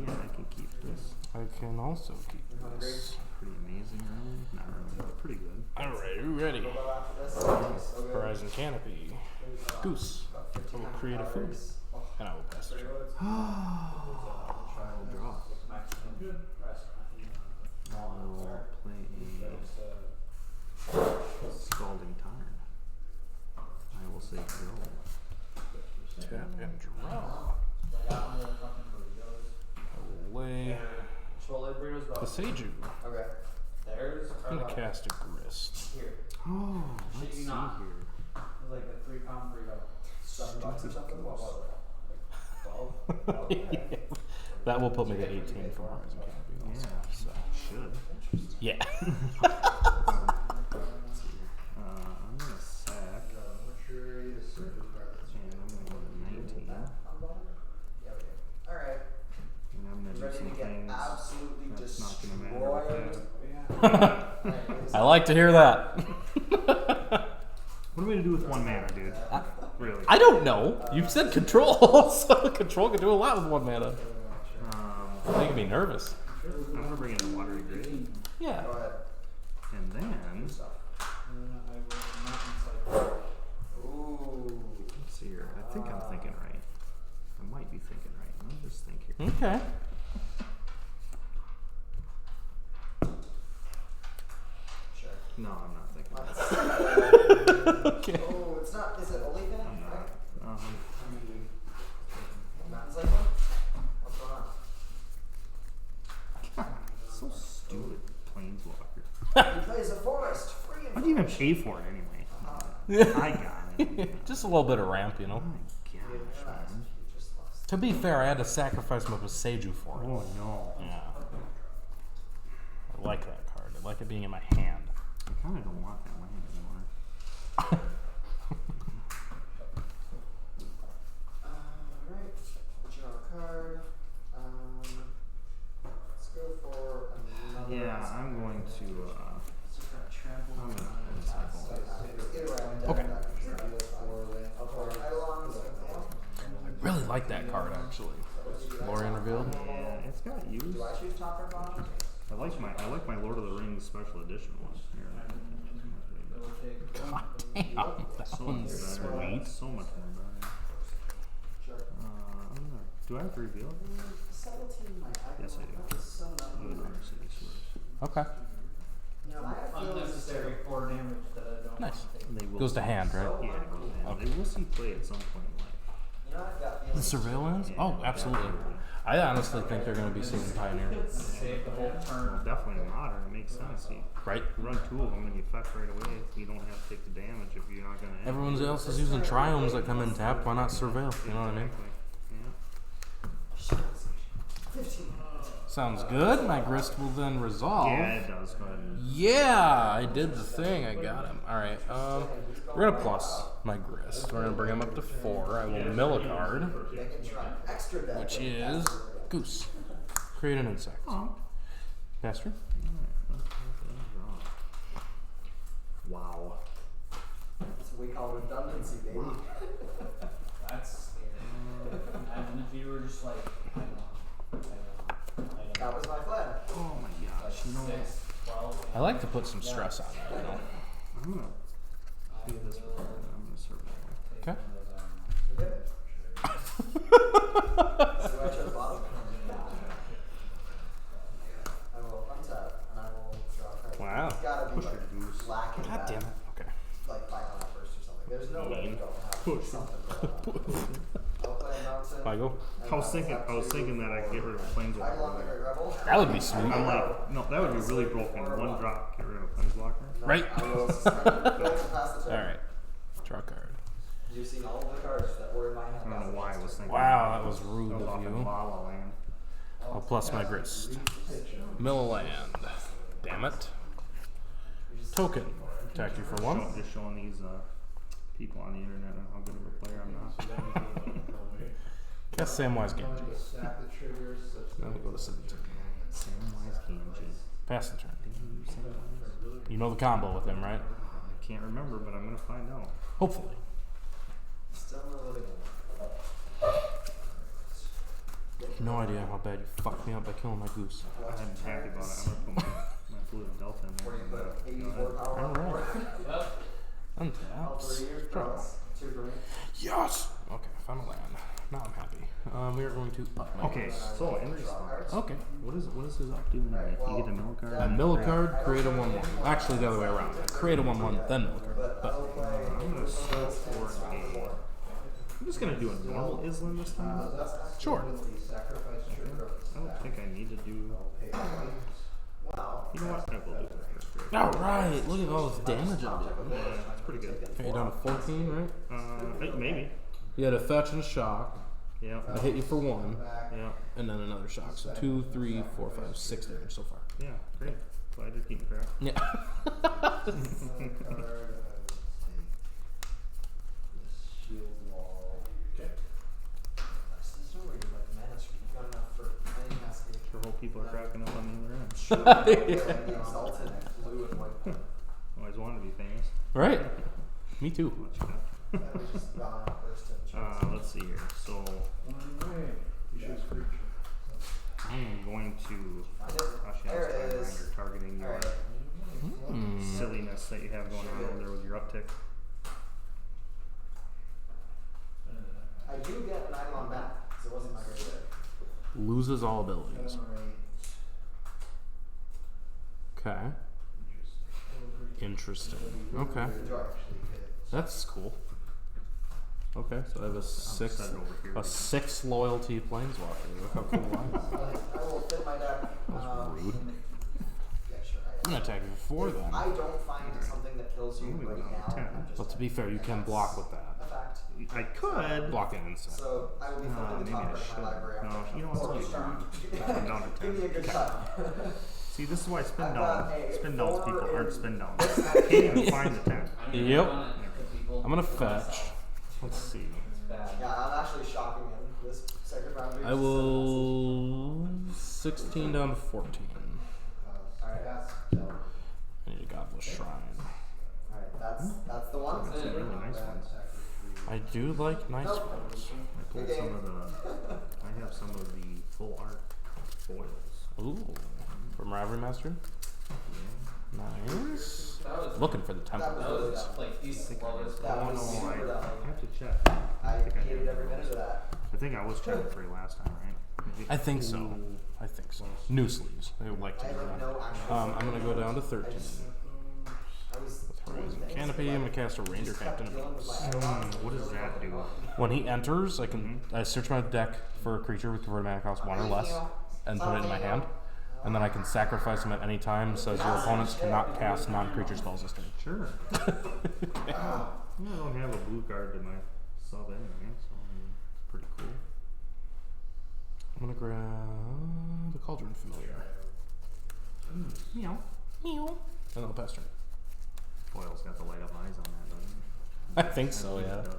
Yeah, I can keep this. I can also keep this. Pretty amazing, really. Not really, but pretty good. Alright, you ready? Go after this. So good. Horizon Canopy. Goose. I will create a food. And I will pass it. I'll draw. I'll play a Scalding Tarn. I will say draw. Tap and draw. I will lay the Seiju. Okay. Theirs I'm are gonna cast a Grist. Here. Oh, let's see not. here. like a 3-pound burrito. $7 or something. What was it? 12. That will put me to 18 for Horizon Canopy also. Yeah, So. should. Yeah. I'm gonna sack. And I'm gonna go to 19. Yeah, we do. Alright. And I'm gonna do Ready some to get things absolutely that's not gonna matter destroyed. with that. I like to hear that. What are we gonna do with one mana, dude? Really? I don't know. You said control, so control can do a lot with 1 mana. Making me nervous. I'm gonna bring in a watery grave. Yeah. Go ahead. And then, Ooh. let's see here. I think I'm thinking right. I might be thinking right. Let me just think here. Okay. No, I'm not thinking that. Okay. Oh, it's not. Is it OnlyFans? I'm not. Right? Um, Mountains like one? What's going on? so stupid, Planeswalker. He plays a forest. Free and Why do you even pay for it anyway? I got it. Just a little bit of ramp, you know. Oh my gosh, man. To be fair, I had to sacrifice my Seiju for it. Oh no. Yeah. I like that card. I like it being in my hand. I kind of don't want that land anymore. Alright. Draw a card. Let's go for another. Yeah, I'm going to. Just gonna trample I'm on gonna it. cycle. Okay. Really like that card actually. Lorien revealed. Yeah, it's got use. Do I choose top or bottom? I like my Lord of the Rings special edition one. Here. It'll take God damn, that So much one's better. sweet. So much more better. Do I have to reveal it? Yes, I do. Okay. unnecessary 4 damage that I don't Nice. They will Goes to hand, right? Yeah, it goes to hand. They will see play at some point in life. You know, I've got The feelings. surveillance? Oh, absolutely. I honestly think they're going to be season Pioneer. save the whole Well, turn. definitely in modern. It makes sense. You Right? run 2 of them and you effect right away. You don't have to take the damage if you're not going to. Everyone else is using triomes that come in tapped. Why not surveil? You know what I mean? Yeah. 15. Sounds good. My grist will then resolve. Yeah, it does. Go ahead. Yeah, I did the thing. I got him. All right. We're gonna plus my grist. We're gonna bring him up to 4. I will mill a card, They can try extra deck. which is goose. Create an insect. Oh. Pastor. Wow. That's what we call redundancy, baby. That's scary. Imagine if you were just like, I know. That was my plan. Oh my gosh. You know what? 6, 12. I like to put some stress on it. You know. I'm gonna do this one. I'm gonna serve that one. Okay. You did it. So I chose bottom. I will untap and I will draw a card. Wow. It's gotta be Push like your goose. lacking God that, damn it. Okay. like Violent Outburst or something. There's no way you don't have Push. something going on. I'll play a mountain. Michael. and I was thinking that I'd get rid of Planeswalker. Eidolon the Great Rebel. That would be sweet. I'm like, no, that would be really broken. 1 drop, get rid of Planeswalker. Right. I will suspend it to pass the turn. All right. Draw a card. You've seen all of the cards that were in my hand. I don't know why I was thinking. Wow, that was rude That was of off in you. La La Land. I'll plus my grist. Mill a land. Damn it. Token. Attack you for 1. Just showing these people on the internet on how good of a player I'm not. Cast Samwise Genji. Then we go to 17. Samwise Gamgee. Pass the turn. Samwise? You know the combo with him, right? I can't remember, but I'm gonna find out. Hopefully. Still no living No idea how bad you fucked me up by killing my goose. I'm happy about it. I'm gonna put my Blue Delta in there. Where you put and, 84 power on the board. Yep. All Untapped. 3 years Draw. plus 2 for me. Yes! Okay, found a land. Now I'm happy. We are going to up my Okay, goose. so in response, Okay. what is his up doing? Like, you get a mill card. A mill a card, create a 1/1. Actually, the other way around. Create a 1/1, then mill a card. But I will But play. I'm gonna search for a. I'm just gonna do a normal Islam this time. sure. I don't think I need to do. Wow. You know what? I will do it. All right. Look at all this damage I'm doing. Yeah, it's pretty good. Okay, you're down to 14, right? Maybe. You had a fetch and a shock. Yeah. I hit you for 1, Yeah. and then another shock. So 2, 3, 4, 5, 6 damage so far. Yeah. Great. Glad you're keeping track. Yeah. Sure hope people are cracking up on the other end. Always wanted to be famous. Right. Me too. What you got? Let's see here. So I'm going to actually There it I'll is. you're targeting your silliness that you have going on over there with your uptick. I do get an Eidolon back, because it wasn't my great day. Loses all abilities. Okay. Interesting. Okay. They do actually hit. That's cool. Okay, so I have a six loyalty planeswalker. Look how cool I am. I will fit my deck. That's rude. Yeah, sure. I'm gonna attack you for 4 then. I don't find something that kills you right now. 10. I'm just But to be fair, you can block with that. a fact. I could. Block an insect. So I will be flipping the Maybe top I right of should. my library. No, after you know this. what? It's Oh, down to 10. Give me a good shot. See, this is why spin I've down. got a Spin downs 4 people aren't in spin downs. this Can't even find the 10. I mean, Yep. I'm gonna hit people I'm gonna for fetch. myself. Let's see. It's bad. Yeah, I'm actually shocking in this second round. I will 16 down to 14. Alright, I need a Godless Shrine. alright, that's the one. Some really nice ones. I do like nice ones. I pulled some of the. I have some of the full art foils. Ooh, from Ravelry Master. Nice. That was Looking for the That temple. was like the slowest. That Oh was no, super dumb. I have to check. I think I hated did. every minute of that. I think I was checking for you last time, right? I think so. Ooh. I think so. New sleeves. They would like to I do had like that. no actual. I'm gonna go down to 13. I was Horizon Canopy. I'm gonna cast a Ranger Captain. What does that do? When he enters, I search my deck for a creature with converted mana cost 1 or less, and put it in my hand. And then I can sacrifice him at any time, so your opponents cannot cast non-creature spells this turn. Sure. I don't have a blue card to my sub anyway, so I mean, it's pretty cool. I'm gonna grab the Cauldron Familiar. Meow. Meow. And I'll pass turn. Foil's got the light up eyes on that, doesn't it? I think so, believe it yeah. does. I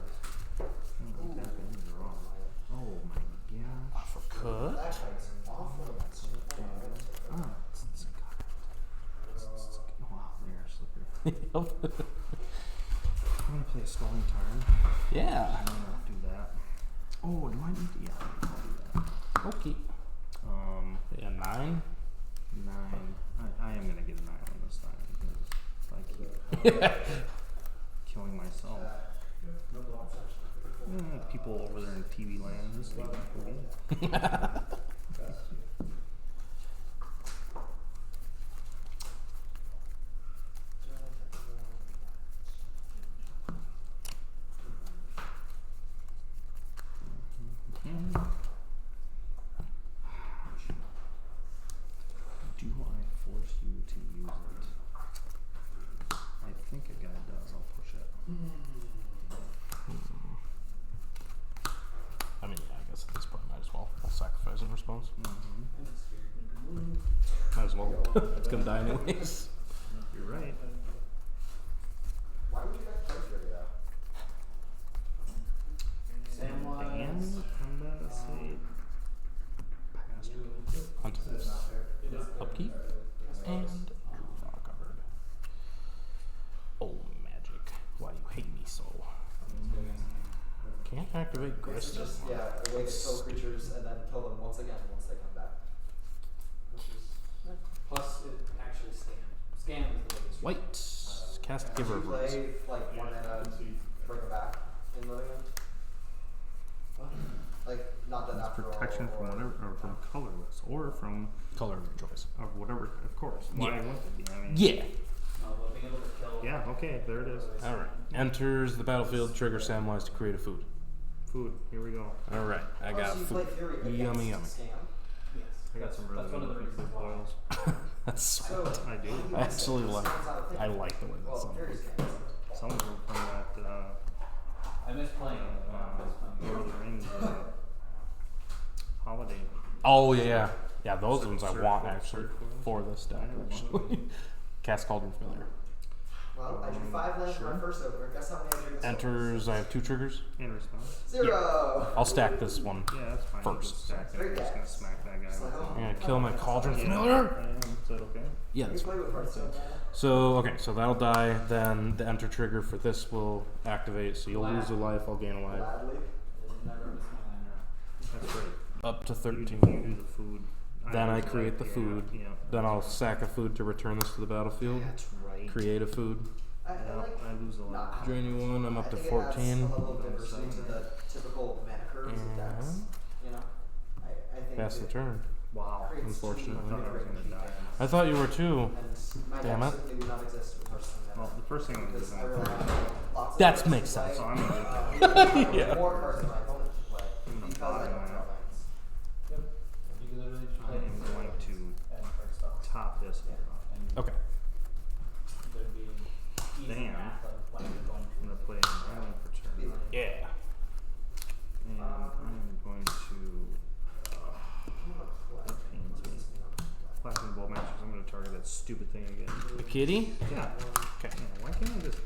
don't think that thing is wrong. Oh my gosh. For cut. Wow, they are slippery. Yep. I'm gonna play a Sculling Tarn. Yeah. I'm gonna do that. Oh, do I need to? Yeah, I'll do that. Okay. Yeah, 9. 9. I am gonna get a 9 on this time because if I keep killing myself. People over there in TV land just leave me for me. Do I force you to use it? I think a guy does. I'll push it. I mean, yeah, I guess at this point, might as well. I'll sacrifice in response. Might as well. It's gonna die anyways. You're right. Why would you guys play Fury though? And I'm gonna say pass turn. Hunters. Upkeep. And draw covered. Oh, magic. Why you hate me so? Can't activate It's Grist. just, yeah, a way to kill creatures and then kill them once again once they come back. Which is, Plus, it actually scam is the biggest. White. Cast did Giver you of Roots. play like one mana, bring it back in living end? Like, not that It's after protection all, from or- whatever, or from colorless, or from Color of your choice. or whatever. Of course. Why Yeah. wouldn't it be? I mean, Yeah. But being able to kill. yeah. Okay, there it is. Alright. Enters the battlefield, trigger Samwise to create a food. Food. Here we go. Alright, I Oh, got so you play food. Fury Yummy, against yummy. Scam? Yes. I got some really That's one of the good reasons why. foils. That's sweet. So, I do. I actually like. I like the way that well, sounds. Fury's Scam. Some of them from that I miss playing. Lord of the Rings holiday. Oh yeah, yeah. Those ones I Circle, want actually circle. for this deck. Actually, Cast Cauldron Familiar. Well, I drew 5 lands for my first opener. Guess how many I drew this Enters. I have 2 triggers. In response. 0! I'll stack this one. Yeah, that's fine. First. Just stack it. I'm just gonna smack that guy with I'm it. gonna kill my Cauldron Yeah, Familiar. I am. Is that okay? Yeah, You that's play with Hearthstone. so okay. So that'll die. Then the enter trigger for this will activate. So you'll lose a life. I'll gain a life. Gladly. Never miss my land drop. That's great. Up to You 13. do the food. Then I do create the yeah, food. Yeah. Then I'll sack a food to return this to the battlefield. That's right. Create a food. I Yeah, like. I lose a lot. Drain you one. I'm up to I think it adds 14. a level of diversity to the typical mana curves of decks. And You know, I think. pass the turn. Wow. Unfortunately. I thought I was gonna die. I thought you were too. My Damn deck it. simply would not exist with person in Well, the first thing I'm gonna do is because I I'm rely gonna on lots of That cards makes to play. sense. so I'm gonna Yeah. More cards than my opponent should play I'm gonna because I bottom don't that. draw lands. Yep. You can literally just I play am going to and card spells. top this one. And Okay. there'd be easy Damn. math of what you're going I'm gonna play an island for turn. Yeah. And I'm going to that pains me. Platinum Bowl Masters, I'm gonna target that stupid thing again. The kitty? Yeah. Okay. Yeah, why can't I just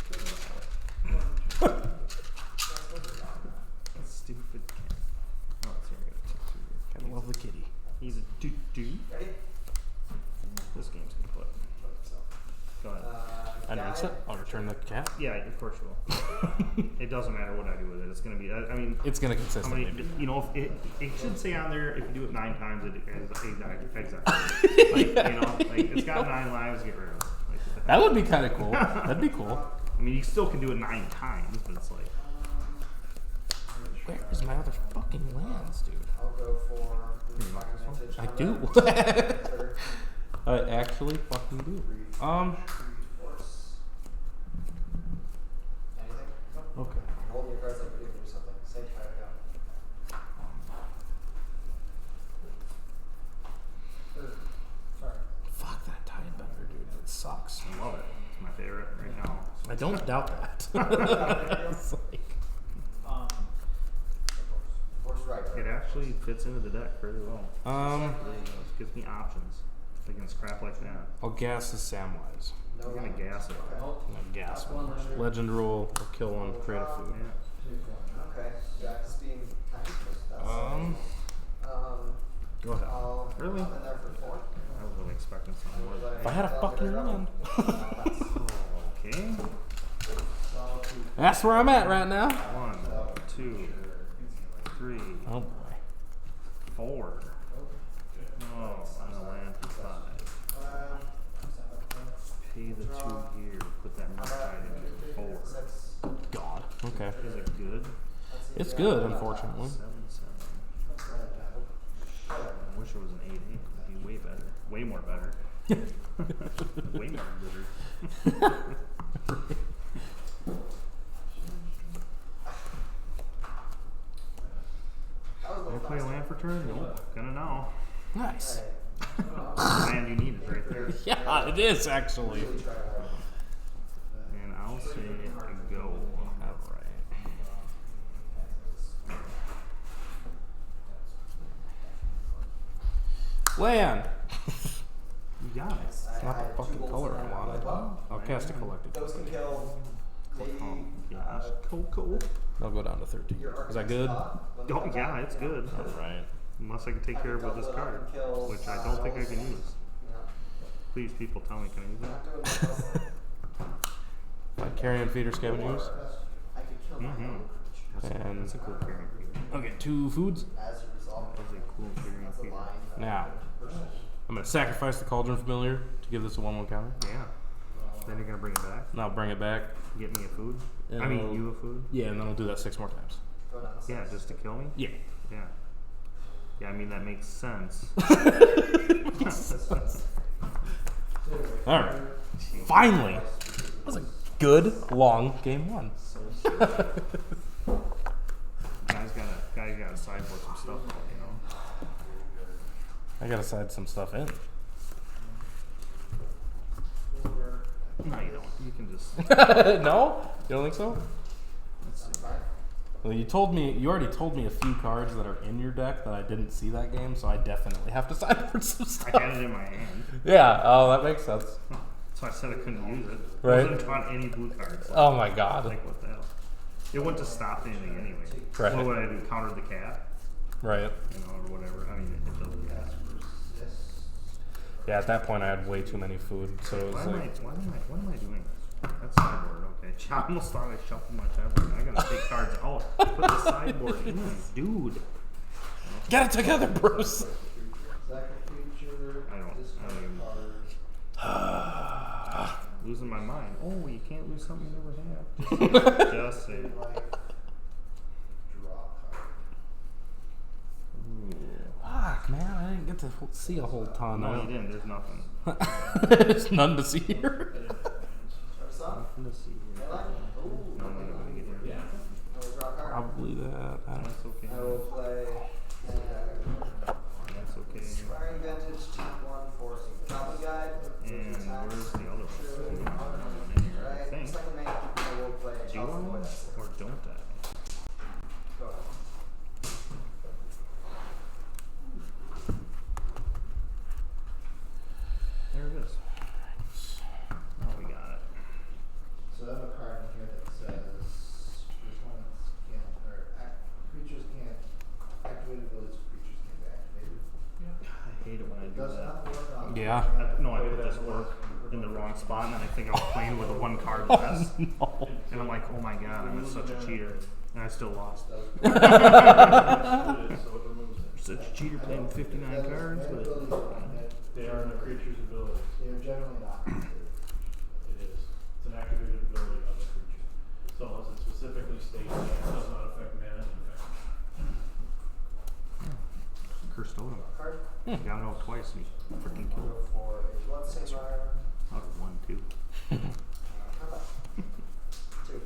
that stupid cat. Oh, it's here. I gotta take two. Gotta love the kitty. He's a doo-doo. Ready? This game's kaput. Go ahead. I know it's it. I'll return the cat. Yeah, of course you will. It doesn't matter what I do with it. It's gonna be. I mean, It's gonna how consistently many? be. You know, if it should say on there if you do it 9 times, exactly. Like you know, like it's got 9 lives. Get rid of it. Like, That would be kind of cool. That'd be cool. I mean, you still can do it 9 times, but it's like. Where is my other fucking lands, dude? I'll go for the fragmented I combat. do. I actually fucking do. Force. Anything? Okay. Hold your cards like you're gonna do something. Same fire go. Sorry. Fuck that tide bender, dude. It sucks. I love it. It's my favorite right now. I don't doubt that. It's like, Force right. It actually fits into the deck fairly well. It gives me options against crap like that. I'll gas the Samwise. No I'm gonna lands. gas it. Okay. I'm gonna gas One one. legend. Legend rule. I'll kill one. Create a food. Yeah. Okay. Jack is being kind to me. That's Go ahead. I'll Really? pop in there for 4. I was really expecting something more than If I had a fucking land. Okay. That's where I'm at right now. 1, 2, 3, Oh boy. 4. Oh, I'm gonna land for 5. Pay the 2 here. Put that Murktide into 4. God. Okay. Is it good? It's good, unfortunately. 7, 7. I wish it was an 8, 8. It'd be way better. Way more better. Way more bitter. Did I play a land for turn? Nope. Gonna know. Nice. The land you need is right there. Yeah, it is actually. And I'll say go. Alright. Land. You got it. It's not the fucking color I wanted. I'll cast a collected. Those can kill maybe Oh, gosh. Cool. I'll go down to 13. Is that good? Oh, yeah, it's good. Alright. Unless I can take care of with this card, which I don't think I can use. Please, people, tell me, can I use it? Carrion feeder scavengers. I could kill my Mm-hmm. own. And That's a cool carrying feeder. I'll get 2 foods. As a result, That is a cool carrying that's a feeder. line that Now, I'm going to sacrifice the Cauldron Familiar to give this a 1/1 counter. Yeah. Then you're gonna bring it back. And I'll bring it back. Get me a food. And I mean, I'll- you a food. Yeah, and then I'll do that 6 more times. go down to Yeah, 6. just to kill me. Yeah. Yeah. Yeah, I mean that makes sense. Alright. Finally! That was a good, long game 1. Guys gotta sideboard some stuff out, you know. I gotta side some stuff in. No, you don't. You can just. No? You don't think so? Let's see. Well, you already told me a few cards that are in your deck that I didn't see that game, so I definitely have to sideboard some stuff. I had it in my hand, Yeah, oh, that makes sense. so I said I couldn't use it. Right. I wasn't drawn any blue cards. Oh my god. Like what the hell? It wouldn't have stopped anything anyway. Right. What would I do? Counter the cat? Right. You know, or whatever. I mean, it doesn't. Yeah, at that point I had way too many food, so it was What am like, I doing? That's sideboard, okay. I almost thought I shuffled my sideboard. I gotta take cards out. Put the sideboard in, dude. get it together, Bruce! I don't even. Losing my mind. Oh, you can't lose something you never had. Just say. Fuck, man, I didn't get to see a whole ton. No, you didn't. There's nothing. There's none to see here. Nothing to see here. No, I'm not gonna get here. Probably that. That's okay. I will play. That's okay. Inspiring Vintage Type 1 for a Goblin Guide. And where's the other one? I Right. think. Second main, I will play Do I Chelsea Boys. or don't I? Go ahead. There it is. Oh, we got it. So I have a card in here that says which ones can't, creatures can't, activated abilities of creatures can't be activated. I hate it when I It do does that. not work on. Yeah. No, I put this orc in the wrong spot, and then I think I was playing with a one card less. No. And I'm like, oh my god, I'm such a cheater. And I still lost. Such a cheater playing with 59 cards, but They are in a creature's abilities. They are generally not considered. It is. It's an activated ability of a creature. So as it specifically states, it does not affect mana and effect. cursed totem. Card. Got it out twice and he freaking killed Go it. for a Bloodsaber. Out of 1, 2. Combat. 2.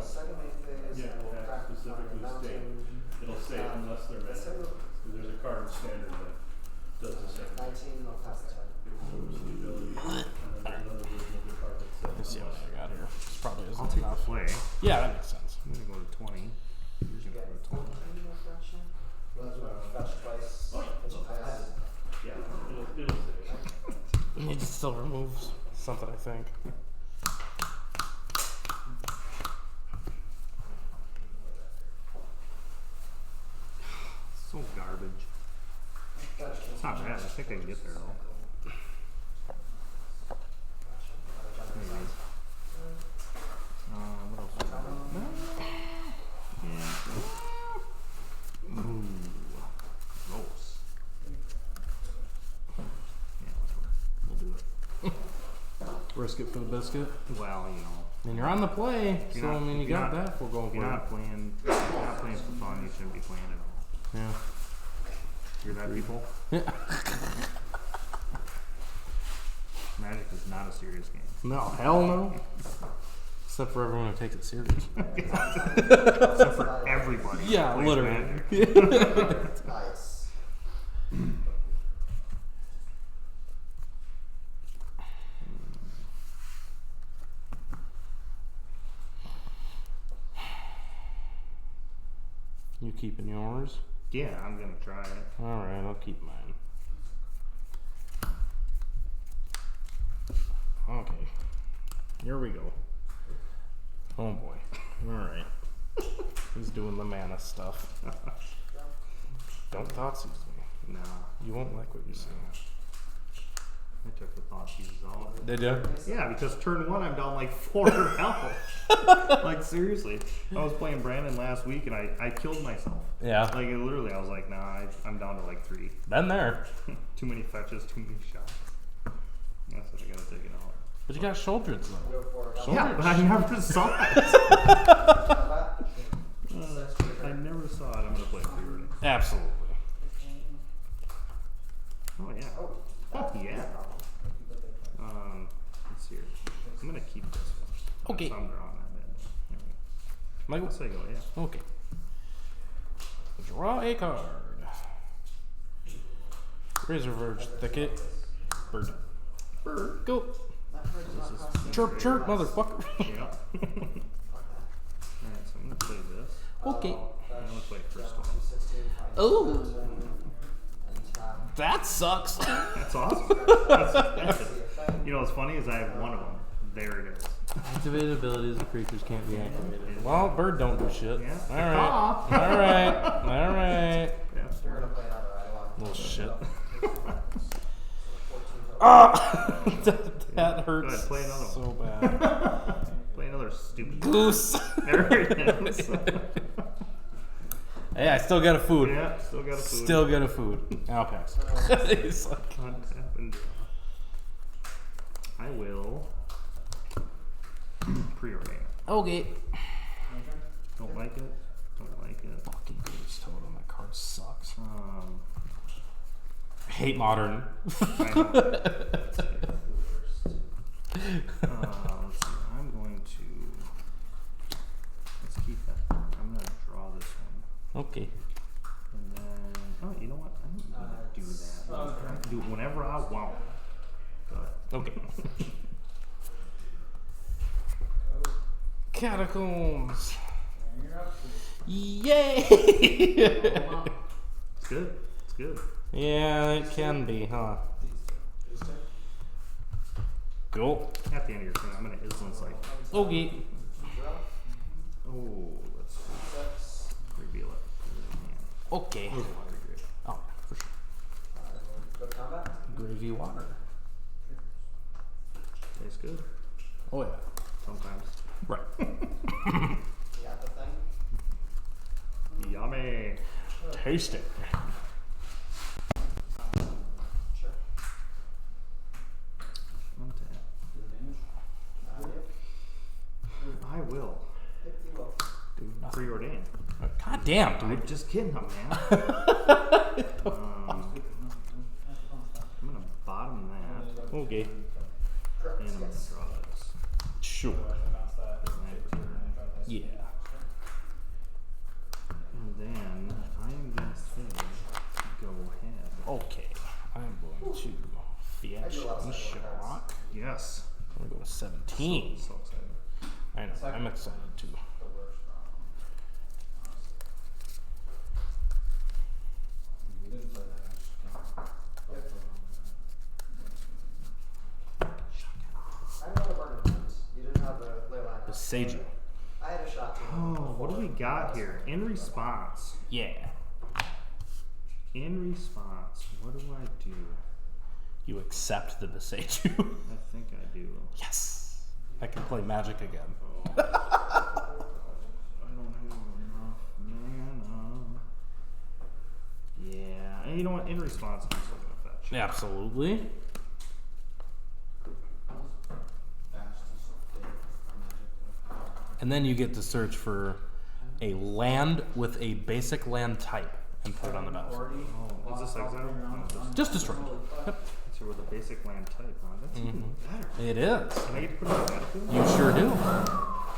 Second main phase. Yeah, I will it has crack to specifically Mountain. state. It'll say unless they're Let's mana. say Because there's a card in standard that does the same. 19, I'll pass the turn. It's the ability, and then there's another version of the card that says. Let's see what I got here. This probably isn't I'll take enough. the play. Yeah, that makes sense. I'm gonna go to 20. You're gonna go to 20. Well, that's what I was. Fetch twice. Oh, yeah. Pitch twice. Yeah, it'll say. It still removes something, I think. So garbage. It's not bad. I think I can get there though. Maybe. What else? Yeah. Ooh. Gross. Yeah, we'll do it. Risk it for the biscuit. Well, you know. And you're on the play, If you're so not- I mean, you if you're got not- that for going If for you're it. not playing for fun, you shouldn't be playing at all. Yeah. Hear that, people? Yeah. Magic is not a serious game. No, hell no. Except for everyone who takes it serious. Except for everybody. who Yeah, plays literally. Magic. Nice. You keeping yours? Yeah, I'm gonna try it. Alright, I'll keep mine. Okay. Here we go. Oh boy. Alright. He's doing the mana stuff. Don't thought seize me. No, You won't like what you see. I took the thought pieces out. Did you? Yeah, because turn 1 I'm down like 4 health. Like seriously. I was playing Brandon last week and I killed myself. Yeah. Like literally I was like, nah, I'm down to like 3. Been there. Too many fetches, too many shots. That's what I gotta take it out. But you got shoulders though. Go for a So- Yeah, but I never saw it. combat. I never saw it. I'm gonna play it for you. Absolutely. Oh yeah. Oh yeah. Let's see here. I'm gonna keep this one. Okay. Thunder on that bad. Michael? Let's say go, yeah. Okay. Draw a card. Razor Verge Thicket. Bird. Bird. Go. Chirp, chirp, motherfucker. Yeah. Alright, so I'm gonna play this. Okay. I'm gonna play first one. Oh, that sucks. That's awesome. That's, you know what's funny is I have one of them. There it is. Activated abilities of creatures can't be activated. Well, bird don't do shit. Yeah. Alright. Alright. Alright. Yeah. Little shit. Ah! That Go hurts ahead, play another one. so bad. Play another stupid Goose. There it is. Hey, I still got a food. Yeah, still got a food. Still got a food. I'll pass. He's like, Untap and draw. I will preordain it. okay. Don't like it? card sucks. I hate modern. I know. Let's see. I'm going to. Let's keep that. I'm going to draw this one. Okay. And then. Oh, you know what? I don't need to do that. I can do it whenever I want. Okay. Catacombs. Yay! It's good. It's good. Yeah, it can be, huh? Cool. At the end of your thing, I'm going to instance like. Okay. Oh, let's reveal it. Okay. Oh, for sure. Gravy water. Tastes good. Oh yeah. Sometimes. Right. You got the thing? Yummy. Taste it. Sure. I will. You will. Preordained. God damn, I'm dude. just kidding, man. I'm gonna bottom that. Okay. And I'm gonna draw this. Sure. Yeah. And then I am gonna say, go ahead. Okay. I'm going to fetch the shock. Yes. I'm gonna go to 17. So excited. I know. I'm excited too. I know the burner ones. You didn't have the ley line. The Seiju. I had a shot. Oh, what do we got here? In response. Yeah. In response, what do I do? You accept the Seiju. I think I do. Yes. I can play Magic again. I don't have enough mana. Yeah, and you know what? In response, I'm still gonna fetch. Absolutely. And then you get to search for a land with a basic land type and put it on the battlefield. Oh, is this exile? No, Just destroy it. Yep. so with a basic land type, huh? That's even better. It is. Can I get to put it on the battlefield? You sure do.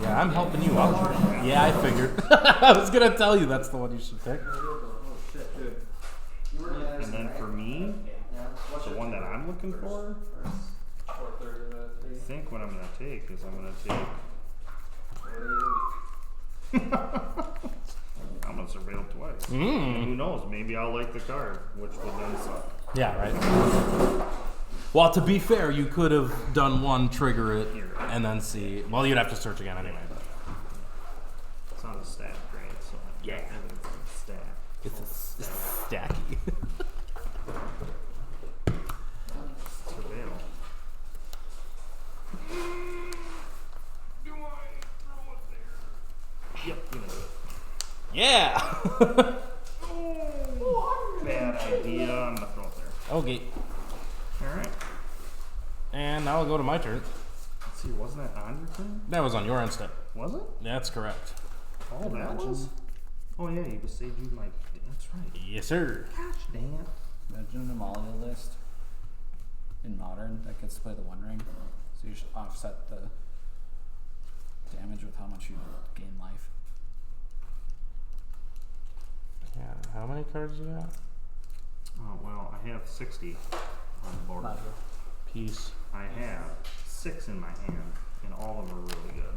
Yeah, I'm helping you out. Yeah, I figured. I was gonna tell you that's the one you should pick. And then for me, the one that I'm looking for, I think what I'm gonna take is I'm gonna take. I'm gonna surveil twice. And who knows? Maybe I'll like the card, which would then suck. Yeah, right. Well, to be fair, you could have done one, trigger it, and then see. Well, you'd have to search again anyway. But It's not a stat, right? So Yeah. it's a stat. it's stacky. Surveil. Do I throw it there? Yep, you know it. Yeah. Bad idea. I'm gonna throw it there. Okay. All right. And now I'll go to my turn. Let's see. Wasn't that on your turn? That was on your instant. Was it? That's correct. Oh, that was. Oh yeah, you just saved you like. That's right. Yes, sir. Gosh dang it. Imagine an Amalia list in Modern that gets to play the One Ring. So you should offset the damage with how much you gain life. Yeah. How many cards you got? Oh well, I have 60 on the board. Peace. I have 6 in my hand, and all of them are really good.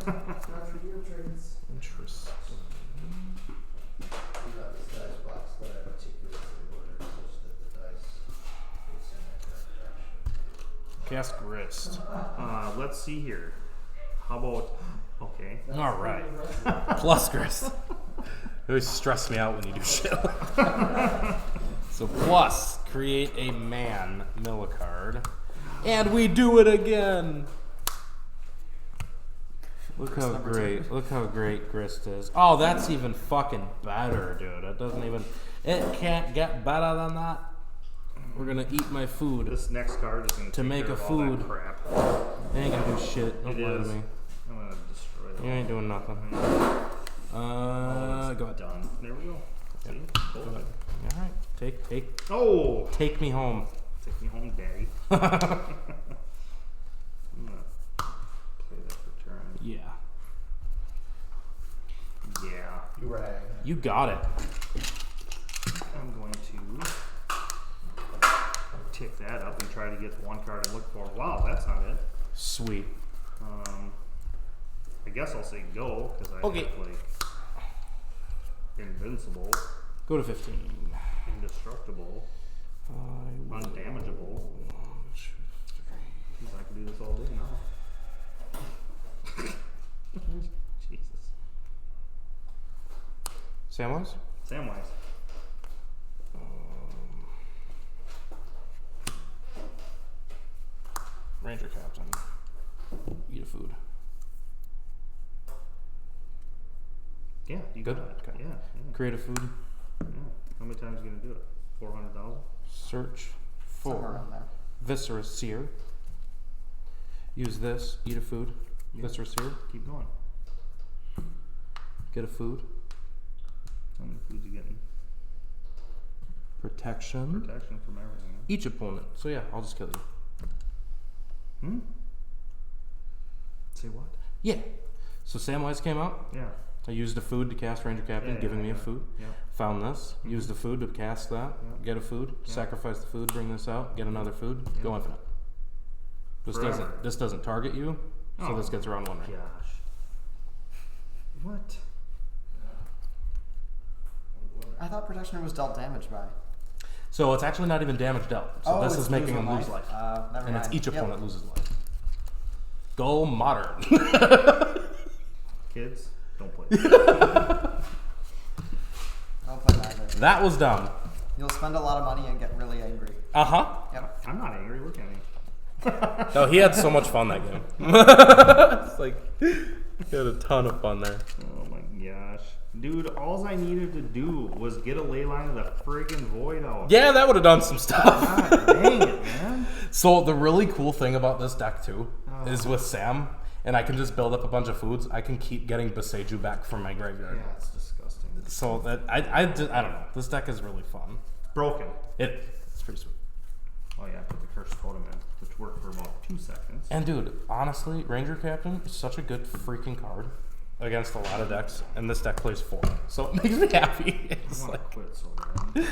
Not for your trades. Interesting. Cast Grist. Let's see here. How about? Okay. All right. Plus Grist. It always stress me out when you do shit. So plus, create a man, mill a card. And we do it again. Look how great Grist is. Oh, that's even fucking better, dude. It can't get better than that. We're gonna eat my food. This next card is going To take make care a of all that food. crap. I ain't gonna do shit. Don't It lie to is. me. I'm going to destroy it. You ain't doing nothing. Go ahead. Done. There we go. Yep. See? Go ahead. All right. Oh! Take me home. Take me home, Daddy. I'm gonna play that for turn. Yeah. Yeah. You rang. You got it. I'm going to tick that up and try to get the one card I look for. Wow, that's not it. Sweet. I guess I'll say go because I Okay. have like invincible, Go to 15. indestructible, undamageable. Jeez, I can do this all day now. Jesus. Samwise? Samwise. Ranger Captain. Eat a food. Yeah, you Good? got it. Okay. Yeah, yeah, Create a food. yeah. How many times are you gonna do it? 400,000? Somewhere Search for around there. Viscera Seer. Use this. Eat a food. Yeah. Viscera Seer. Keep going. Get a food. How many foods you getting? Protection. Protection from everything. Each opponent. So yeah, I'll just kill you. Hmm? Say what? Yeah. So Samwise came out. Yeah. I used a food to cast Ranger Captain, Yeah, giving me a yeah. food. Yeah. Found this. Used the food to cast that. Yeah. Get a food. Yeah. Sacrifice the food. Bring this out. Get another food. Yeah. Go infinite. Forever. This doesn't target you. So Oh. this gets around one ring. Gosh. What? I thought protection was dealt damage by. So it's actually not even damage dealt. So this it's is making losing him lose life. Never And mind. it's each Yep. opponent loses life. Go modern. Kids, don't play. Don't play neither. That was dumb. You'll spend a lot of money and get really angry. Uh-huh. Yep. I'm not angry. Look at me. No, he had so much fun that game. It's like he had a ton of fun there. Oh my gosh. Dude, all I needed to do was get a ley line of the friggin' void out. Yeah, that would have done some stuff. God dang it, man. So the really cool thing about this deck too Oh. is with Sam, and I can just build up a bunch of foods. I can keep getting Beseju back from my graveyard. Yeah, it's disgusting. So that I don't know. This deck is really fun. Broken. It's pretty sweet. Oh yeah, I put the cursed totem in, which worked for about 2 seconds. And dude, honestly, Ranger Captain is such a good freaking card against a lot of decks, and this deck plays 4, so it makes me happy. I It's want to like quit so bad.